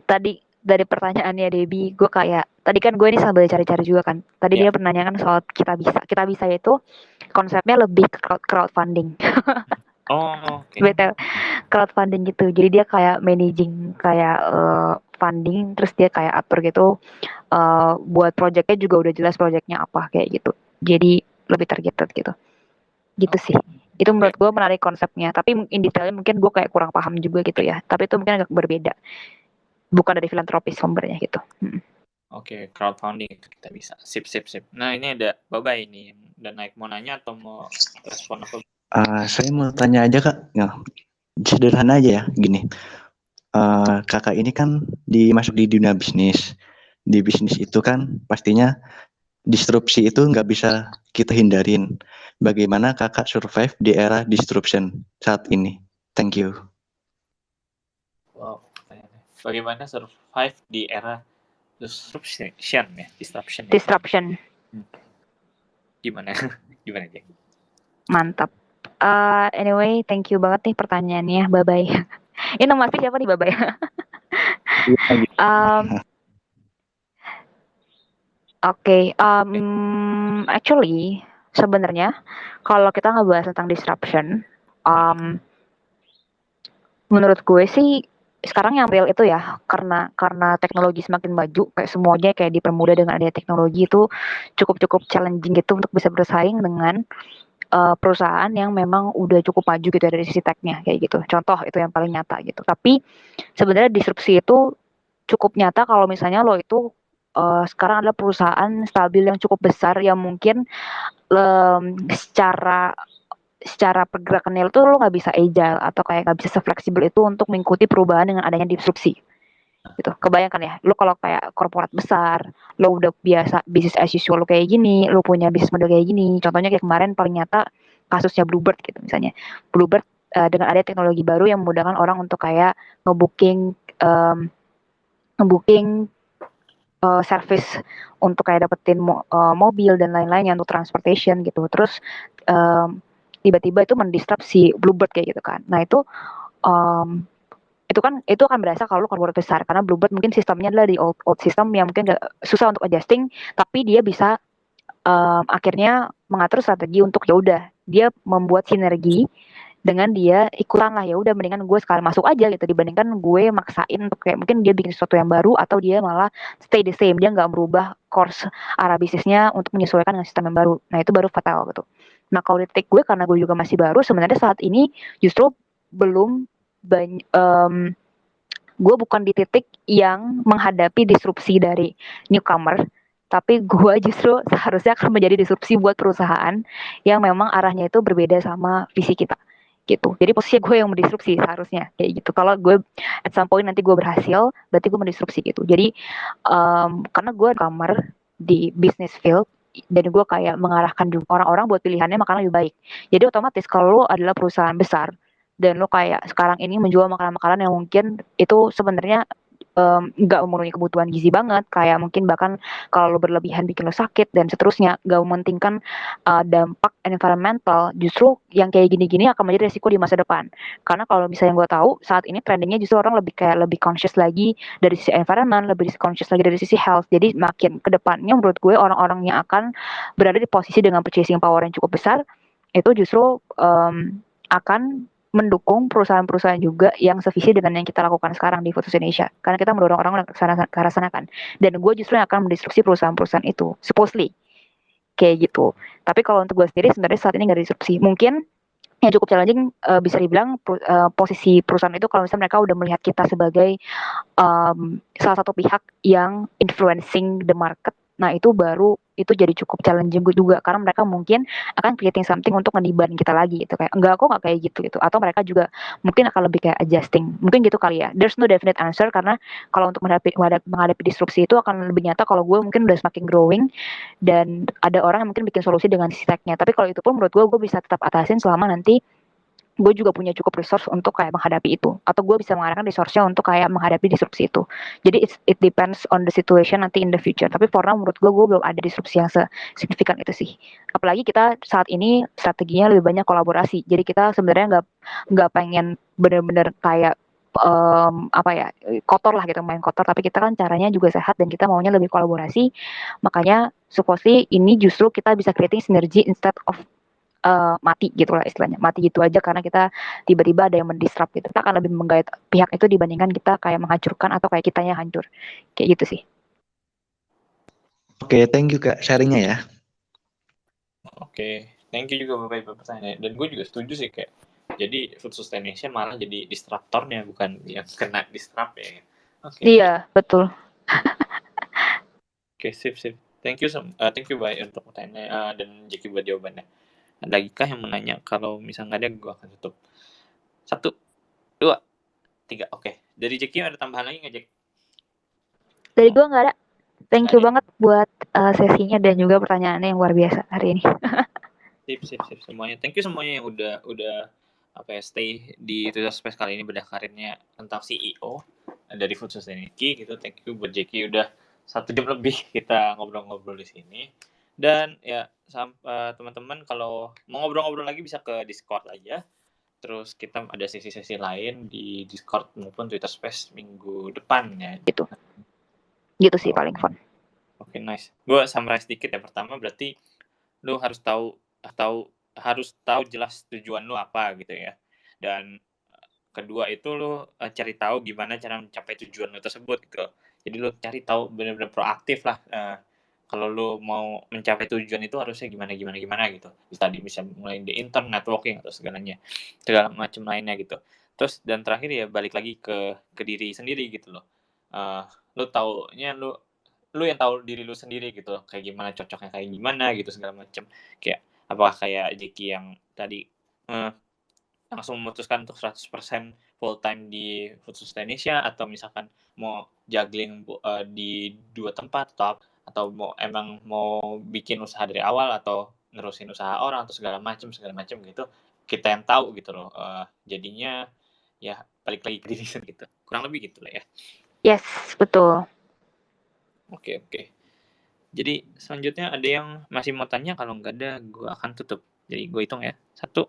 Tadi dari pertanyaannya Debbie, gue kayak tadi kan gue ini sambil cari-cari juga kan. Tadi dia menanyakan soal kita bisa itu konsepnya lebih ke crowdfunding. Oh, oke. Betul, crowdfunding gitu. Jadi dia kayak managing kayak funding, terus dia kayak atur gitu. Buat projectnya juga udah jelas projectnya apa kayak gitu. Jadi lebih targeted gitu. Gitu sih. Itu menurut gue menarik konsepnya. Tapi in detailnya mungkin gue kayak kurang paham juga gitu ya. Tapi itu mungkin agak berbeda. Bukan dari filantropis sumbernya gitu. Oke, crowdfunding itu kita bisa. Sip. Nah, ini ada Babay ini dan naik mau nanya atau mau respon apa? Saya mau tanya aja Kak. Ya, sederhana aja ya, gini. Kakak ini kan masuk di dunia bisnis. Di bisnis itu kan pastinya disrupsi itu nggak bisa kita hindarin. Bagaimana kakak survive di era disruption saat ini? Thank you. Wow. Bagaimana survive di era disruption ya? Disruption. Gimana aja? Mantap. Anyway, thank you banget nih pertanyaannya, Babay. Ini nama asli siapa nih, Babay? Oke, actually sebenarnya kalau kita ngebahas tentang disruption, menurut gue sih sekarang yang real itu ya karena teknologi semakin maju, kayak semuanya kayak dipermudah dengan adanya teknologi, itu cukup challenging gitu untuk bisa bersaing dengan perusahaan yang memang udah cukup maju gitu ya dari sisi teknya kayak gitu. Contoh itu yang paling nyata gitu. Tapi sebenarnya disrupsi itu cukup nyata kalau misalnya lo itu sekarang adalah perusahaan stabil yang cukup besar yang mungkin secara pergerakannya itu lo nggak bisa agile atau kayak nggak bisa se-fleksibel itu untuk mengikuti perubahan dengan adanya disrupsi gitu. Kebayangkan ya, lo kalau kayak korporat besar, lo udah biasa bisnis as usual lo kayak gini, lo punya bisnis model kayak gini. Contohnya kayak kemarin paling nyata kasusnya Bluebird gitu misalnya. Bluebird dengan ada teknologi baru yang memudahkan orang untuk kayak ngebooking service untuk kayak dapetin mobil dan lain-lainnya untuk transportation gitu. Terus tiba-tiba itu mendisrupsi Bluebird kayak gitu kan. Nah itu akan berasa kalau korporat besar karena Bluebird mungkin sistemnya adalah di old system yang mungkin susah untuk adjusting, tapi dia bisa akhirnya mengatur strategi untuk ya udah dia membuat sinergi dengan dia ikutan lah, ya udah mendingan gue sekali masuk aja gitu dibandingkan gue maksain untuk kayak mungkin dia bikin sesuatu yang baru atau dia malah stay the same, dia nggak merubah course arah bisnisnya untuk menyesuaikan dengan sistem yang baru. Nah itu baru fatal gitu. Nah kalau di take gue karena gue juga masih baru, sebenarnya saat ini justru belum gue bukan di titik yang menghadapi disrupsi dari newcomer, tapi gue justru seharusnya akan menjadi disrupsi buat perusahaan yang memang arahnya itu berbeda sama visi kita gitu. Jadi posisi gue yang mendisrupsi seharusnya kayak gitu. Kalau gue at some point nanti gue berhasil, berarti gue mendisrupsi gitu. Jadi karena gue newcomer di business field dan gue kayak mengarahkan orang-orang buat pilihannya makanan lebih baik. Jadi otomatis kalau lo adalah perusahaan besar dan lo kayak sekarang ini menjual makanan-makanan yang mungkin itu sebenarnya nggak memenuhi kebutuhan gizi banget, kayak mungkin bahkan kalau lo berlebihan bikin lo sakit dan seterusnya, nggak mementingkan dampak environmental, justru yang kayak gini-gini akan menjadi resiko di masa depan. Karena kalau misalnya gue tahu saat ini trendingnya justru orang lebih conscious lagi dari sisi environment, lebih conscious lagi dari sisi health. Jadi makin ke depannya menurut gue orang-orang yang akan berada di posisi dengan purchasing power yang cukup besar itu justru akan mendukung perusahaan-perusahaan juga yang sevisi dengan yang kita lakukan sekarang di Food Indonesia. Karena kita mendorong orang ke arah sana kan. Dan gue justru yang akan mendisrupsi perusahaan-perusahaan itu, supposedly. Kayak gitu. Tapi kalau untuk gue sendiri sebenarnya saat ini nggak disrupsi. Mungkin yang cukup challenging bisa dibilang posisi perusahaan itu kalau misalnya mereka udah melihat kita sebagai salah satu pihak yang influencing the market Nah itu baru itu jadi cukup challenging juga karena mereka mungkin akan creating something untuk ngediban kita lagi gitu kayak enggak kok nggak kayak gitu atau mereka juga mungkin akan lebih kayak adjusting mungkin gitu kali ya. There's no definite answer karena kalau untuk menghadapi disrupsi itu akan lebih nyata kalau gue mungkin udah semakin growing dan ada orang yang mungkin bikin solusi dengan sisi tech-nya. Tapi kalau itu pun menurut gue bisa tetap atasin selama nanti gue juga punya cukup resource untuk kayak menghadapi itu atau gue bisa mengarahkan resource-nya untuk kayak menghadapi disrupsi itu. Jadi it depends on the situation nanti in the future. Tapi for now menurut gue belum ada disrupsi yang signifikan itu sih. Apalagi kita saat ini strateginya lebih banyak kolaborasi. Jadi kita sebenarnya nggak pengen bener-bener kayak apa ya kotor lah gitu main kotor. Tapi kita kan caranya juga sehat dan kita maunya lebih kolaborasi. Makanya supposedly ini justru kita bisa creating synergy instead of mati gitu lah istilahnya mati gitu aja karena kita tiba-tiba ada yang mendisrupt gitu kita akan lebih menggait pihak itu dibandingkan kita kayak menghancurkan atau kayak kitanya hancur kayak gitu sih. Oke, thank you Kak sharingnya ya. Oke, thank you juga Bapak Ibu pertanyaan. Dan gue juga setuju sih kayak jadi food sustaination malah jadi disruptornya bukan yang kena disrupt ya. Oke. Iya betul. Oke, sip. Thank you Bay untuk pertanyaannya dan Jeki buat jawabannya. Ada lagi kah yang menanya? Kalau misalnya nggak ada, gue akan tutup. 1, 2, 3. Oke. Dari Jeki ada tambahan lagi nggak, Jek? Dari gue nggak ada. Thank you Nggak ada. banget buat sesinya dan juga pertanyaannya yang luar biasa hari ini. Sip semuanya. Thank you semuanya yang udah stay di Twitter Space kali ini berdasarkannya tentang CEO dari Food Sustainability gitu. Thank you buat Jeki udah 1 jam lebih kita ngobrol-ngobrol di sini. Dan ya teman-teman kalau mau ngobrol-ngobrol lagi bisa ke Discord aja. Terus kita ada sesi-sesi lain di Discord maupun Twitter Space minggu depan ya. Gitu sih paling fun. Oke, nice. Gue summarize dikit ya. Pertama berarti lu harus tahu jelas tujuan lu apa gitu ya. Dan kedua itu lu cari tahu gimana cara mencapai tujuan lu tersebut gitu. Jadi lu cari tahu benar-benar proaktif lah. Kalau lu mau mencapai tujuan itu harusnya gimana gitu. Tadi bisa mulai di intern, networking atau segala macam lainnya gitu. Terus dan terakhir ya balik lagi ke diri sendiri gitu loh. Lu taunya lu yang tahu diri lu sendiri gitu kayak gimana cocoknya kayak gimana gitu segala macam kayak apakah kayak Jeki yang tadi langsung memutuskan untuk 100% full time di Food Sustaination atau misalkan mau juggling di 2 tempat atau mau bikin usaha dari awal atau nerusin usaha orang atau segala macam gitu kita yang tahu gitu loh jadinya ya balik lagi ke diri sendiri gitu kurang lebih gitu lah ya. Yes betul. Oke. Jadi selanjutnya ada yang masih mau tanya, kalau nggak ada gue akan tutup. Jadi gue hitung ya. 1,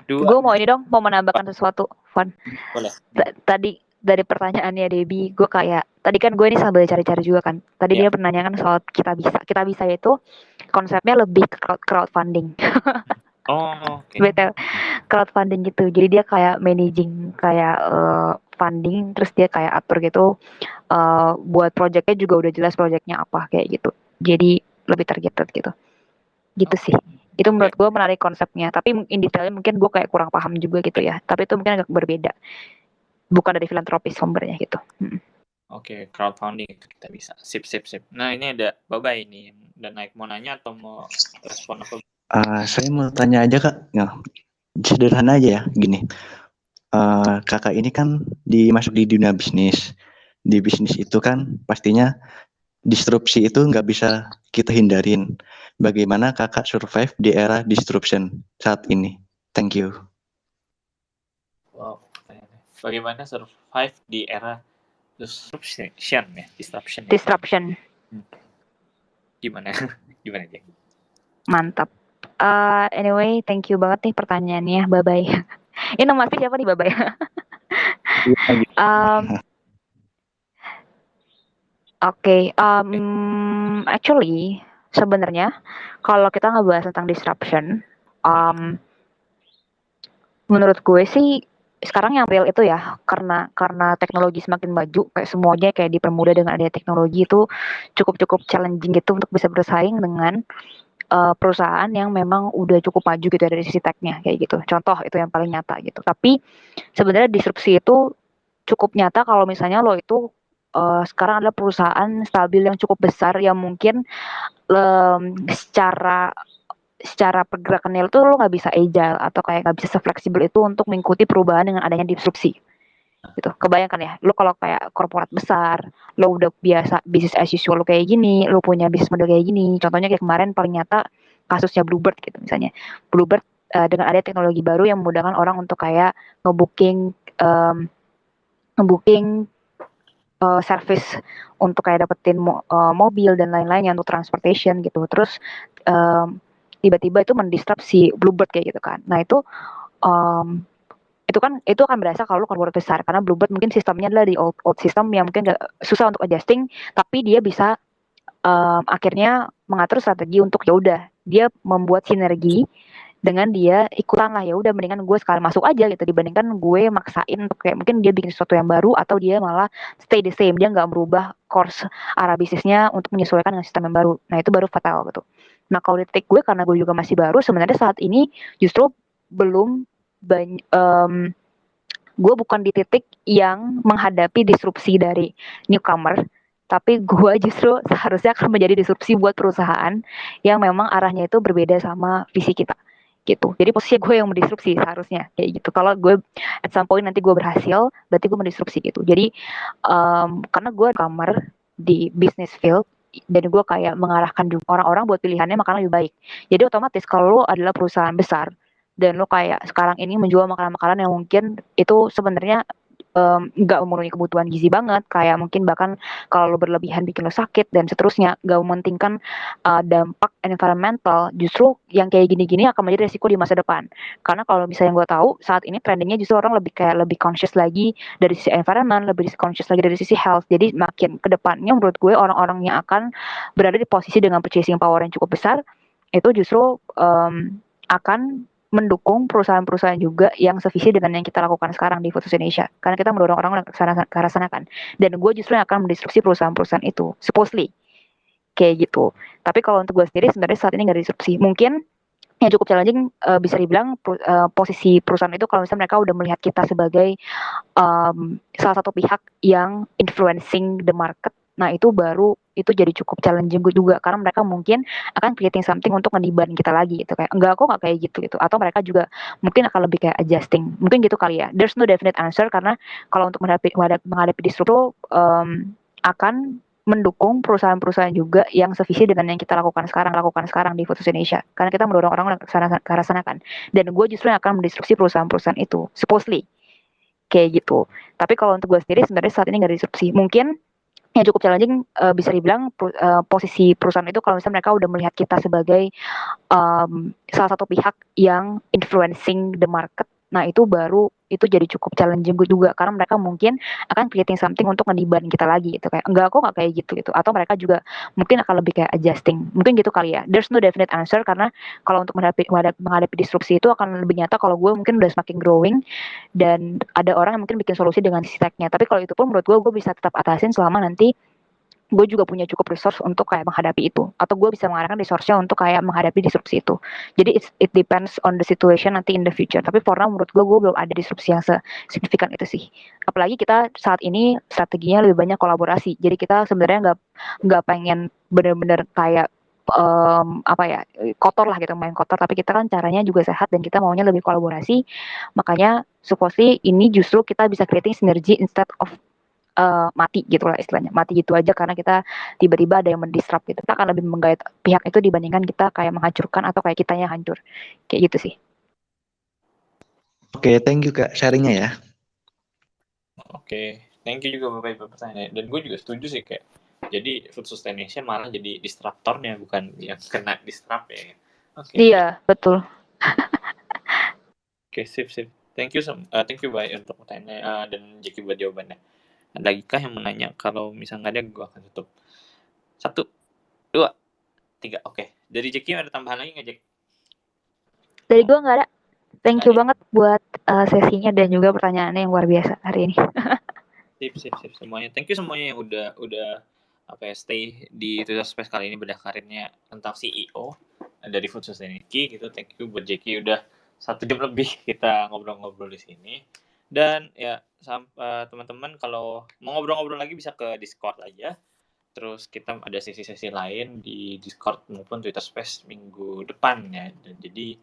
2. Gue mau ini dong, mau menambahkan sesuatu, Fun. Boleh. Tadi dari pertanyaannya Debbie, gue kayak tadi kan gue ini sambil cari-cari juga kan. Tadi dia menanyakan soal kita bisa itu konsepnya lebih ke crowdfunding. Oh, oke. Betul. Crowdfunding gitu. Jadi dia kayak managing kayak funding terus dia kayak atur gitu buat projectnya juga udah jelas projectnya apa kayak gitu. Jadi lebih targeted gitu. Gitu sih. Itu menurut gue menarik konsepnya. Tapi in detailnya mungkin gue kayak kurang paham juga gitu ya. Tapi itu mungkin agak berbeda. Bukan dari filantropis sumbernya gitu. Oke, crowdfunding itu kita bisa. Sip. Nah ini ada Babay ini. Dan naik mau nanya atau mau respon apa? Saya mau tanya aja Kak. Ya, sederhana aja ya gini. Kakak ini kan masuk di dunia bisnis. Di bisnis itu kan pastinya disrupsi itu nggak bisa kita hindarin. Bagaimana kakak survive di era disruption saat ini? Thank you. Wow. Bagaimana survive di era disruption ya? Disruption. Gimana aja? Mantap. Anyway, thank you banget nih pertanyaannya, Babay. Ini nama asli siapa nih, Babay? Oke, actually sebenarnya kalau kita ngebahas tentang disruption, menurut gue sih sekarang yang real itu ya karena teknologi semakin maju kayak semuanya kayak dipermudah dengan adanya teknologi itu cukup challenging gitu untuk bisa bersaing dengan perusahaan yang memang udah cukup maju gitu dari sisi tech-nya kayak gitu. Contoh itu yang paling nyata gitu. Tapi sebenarnya disrupsi itu cukup nyata kalau misalnya lo itu sekarang adalah perusahaan stabil yang cukup besar yang mungkin secara pergerakannya itu lo nggak bisa agile atau kayak nggak bisa se-fleksibel itu untuk mengikuti perubahan dengan adanya disrupsi gitu. Kebayangkan ya, lo kalau kayak korporat besar, lo udah biasa bisnis as usual lo kayak gini, lo punya bisnis model kayak gini. Contohnya kayak kemarin paling nyata kasusnya Bluebird gitu misalnya. Bluebird dengan ada teknologi baru yang memudahkan orang untuk kayak ngebooking service untuk kayak dapetin mobil dan lain-lainnya untuk transportation gitu. Terus tiba-tiba itu mendisrupt si Bluebird kayak gitu kan. Nah um, itu akan berasa kalau lu korporat besar karena Bluebird mungkin sistemnya adalah di old system yang mungkin gak susah untuk adjusting, tapi dia bisa akhirnya mengatur strategi untuk ya udah dia membuat sinergi dengan dia ikutan lah, ya udah mendingan gue sekali masuk aja gitu dibandingkan gue maksain untuk kayak mungkin dia bikin sesuatu yang baru atau dia malah stay the same, dia nggak merubah course arah bisnisnya untuk menyesuaikan dengan sistem yang baru. Nah itu baru fatal gitu. Nah kalau di take gue karena gue juga masih baru sebenarnya saat ini justru belum banyak gue bukan di titik yang menghadapi disrupsi dari newcomer, tapi gue justru seharusnya akan menjadi disrupsi buat perusahaan yang memang arahnya itu berbeda sama visi kita gitu. Jadi posisi gue yang mendisrupsi seharusnya kayak gitu. Kalau gue at some point nanti gue berhasil, berarti gue mendisrupsi gitu. Jadi karena gue kamar di business field dan gue kayak mengarahkan juga orang-orang buat pilihannya makanan lebih baik. Jadi otomatis kalau lo adalah perusahaan besar dan lo kayak sekarang ini menjual makanan-makanan yang mungkin itu sebenarnya nggak memenuhi kebutuhan gizi banget, kayak mungkin bahkan kalau lo berlebihan bikin lo sakit dan seterusnya, nggak mementingkan dampak environmental, justru yang kayak gini-gini akan menjadi resiko di masa depan. Karena kalau misalnya gue tahu saat ini trendingnya justru orang lebih conscious lagi dari sisi environment, lebih conscious lagi dari sisi health. Jadi makin ke depannya menurut gue orang-orang yang akan berada di posisi dengan purchasing power yang cukup besar itu justru akan mendukung perusahaan-perusahaan juga yang sevisi dengan yang kita lakukan sekarang di Food Indonesia. Karena kita mendorong orang ke arah sana kan. Dan gue justru yang akan mendistruksi perusahaan-perusahaan itu, supposedly. Kayak gitu. Tapi kalau untuk gue sendiri sebenarnya saat ini nggak disrupsi. Mungkin yang cukup challenging bisa dibilang posisi perusahaan itu kalau misalnya mereka udah melihat kita sebagai salah satu pihak yang influencing the market. Nah itu baru itu jadi cukup challenging juga karena mereka mungkin akan creating something untuk ngediban kita lagi gitu kayak enggak, kok nggak kayak gitu atau mereka juga mungkin akan lebih kayak adjusting, mungkin gitu kali ya. There's no definite answer karena kalau untuk menghadapi disruptor akan mendukung perusahaan-perusahaan juga yang sevisi dengan yang kita lakukan sekarang di Food Indonesia karena kita mendorong orang ke arah sana kan. Dan gue justru yang akan mendistruksi perusahaan-perusahaan itu, supposedly kayak gitu. Tapi kalau untuk gue sendiri sebenarnya saat ini nggak disrupsi. Mungkin yang cukup challenging bisa dibilang posisi perusahaan itu kalau misalnya mereka udah melihat kita sebagai salah satu pihak yang influencing the market. Nah itu baru itu jadi cukup challenging juga karena mereka mungkin akan creating something untuk ngediban kita lagi gitu kayak enggak, kok nggak kayak gitu atau mereka juga mungkin akan lebih kayak adjusting, mungkin gitu kali ya. There's no definite answer karena kalau untuk menghadapi disrupsi itu akan lebih nyata kalau gue mungkin udah semakin growing dan ada orang yang mungkin bikin solusi dengan sisi tech-nya. Tapi kalau itu pun menurut gue bisa tetap atasin selama nanti gue juga punya cukup resource untuk kayak menghadapi itu atau gue bisa mengarahkan resource-nya untuk kayak menghadapi disrupsi itu. Jadi it depends on the situation nanti in the future, tapi for now menurut gue belum ada disrupsi yang signifikan itu sih. Apalagi kita saat ini strateginya lebih banyak kolaborasi, jadi kita sebenarnya nggak pengen bener-bener kayak apa ya, kotor lah gitu, main kotor, tapi kita kan caranya juga sehat dan kita maunya lebih kolaborasi. Makanya supposedly ini justru kita bisa creating sinergi instead of mati gitu lah istilahnya, mati gitu aja karena kita tiba-tiba ada yang mendisrupt gitu. Kita akan lebih menggait pihak itu dibandingkan kita kayak menghancurkan atau kayak kitanya hancur, kayak gitu sih. Oke, thank you Kak sharingnya ya. Oke, thank you juga Bapak Ibu pertanyaan. Dan gue juga setuju sih kayak jadi food sustaination malah jadi disruptornya bukan yang kena disrupt ya. Oke. Iya, betul. Oke, sip. Thank you Bay untuk pertanyaannya dan Jeki buat jawabannya. Ada lagi kah yang menanya? Kalau misalnya nggak ada, gue akan tutup. 1, 2, 3. Oke. Dari Jeki ada tambahan lagi nggak, Jek? Dari gue nggak ada. Thank Nggak you ada. banget buat sesinya dan juga pertanyaannya yang luar biasa hari ini. Sip semuanya. Thank you semuanya yang udah stay di Twitter Space kali ini bedah karirnya tentang CEO dari Food Sustainability gitu. Thank you buat Jeki udah 1 jam lebih kita ngobrol-ngobrol di sini. Dan ya teman-teman kalau mau ngobrol-ngobrol lagi bisa ke Discord aja. Terus kita ada sesi-sesi lain di Discord maupun Twitter Space minggu depan ya. Dan jadi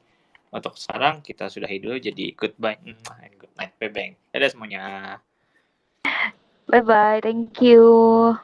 untuk sekarang kita sudahi dulu, jadi goodbye and good night. Bye bye. Dadah semuanya. Bye bye, thank you.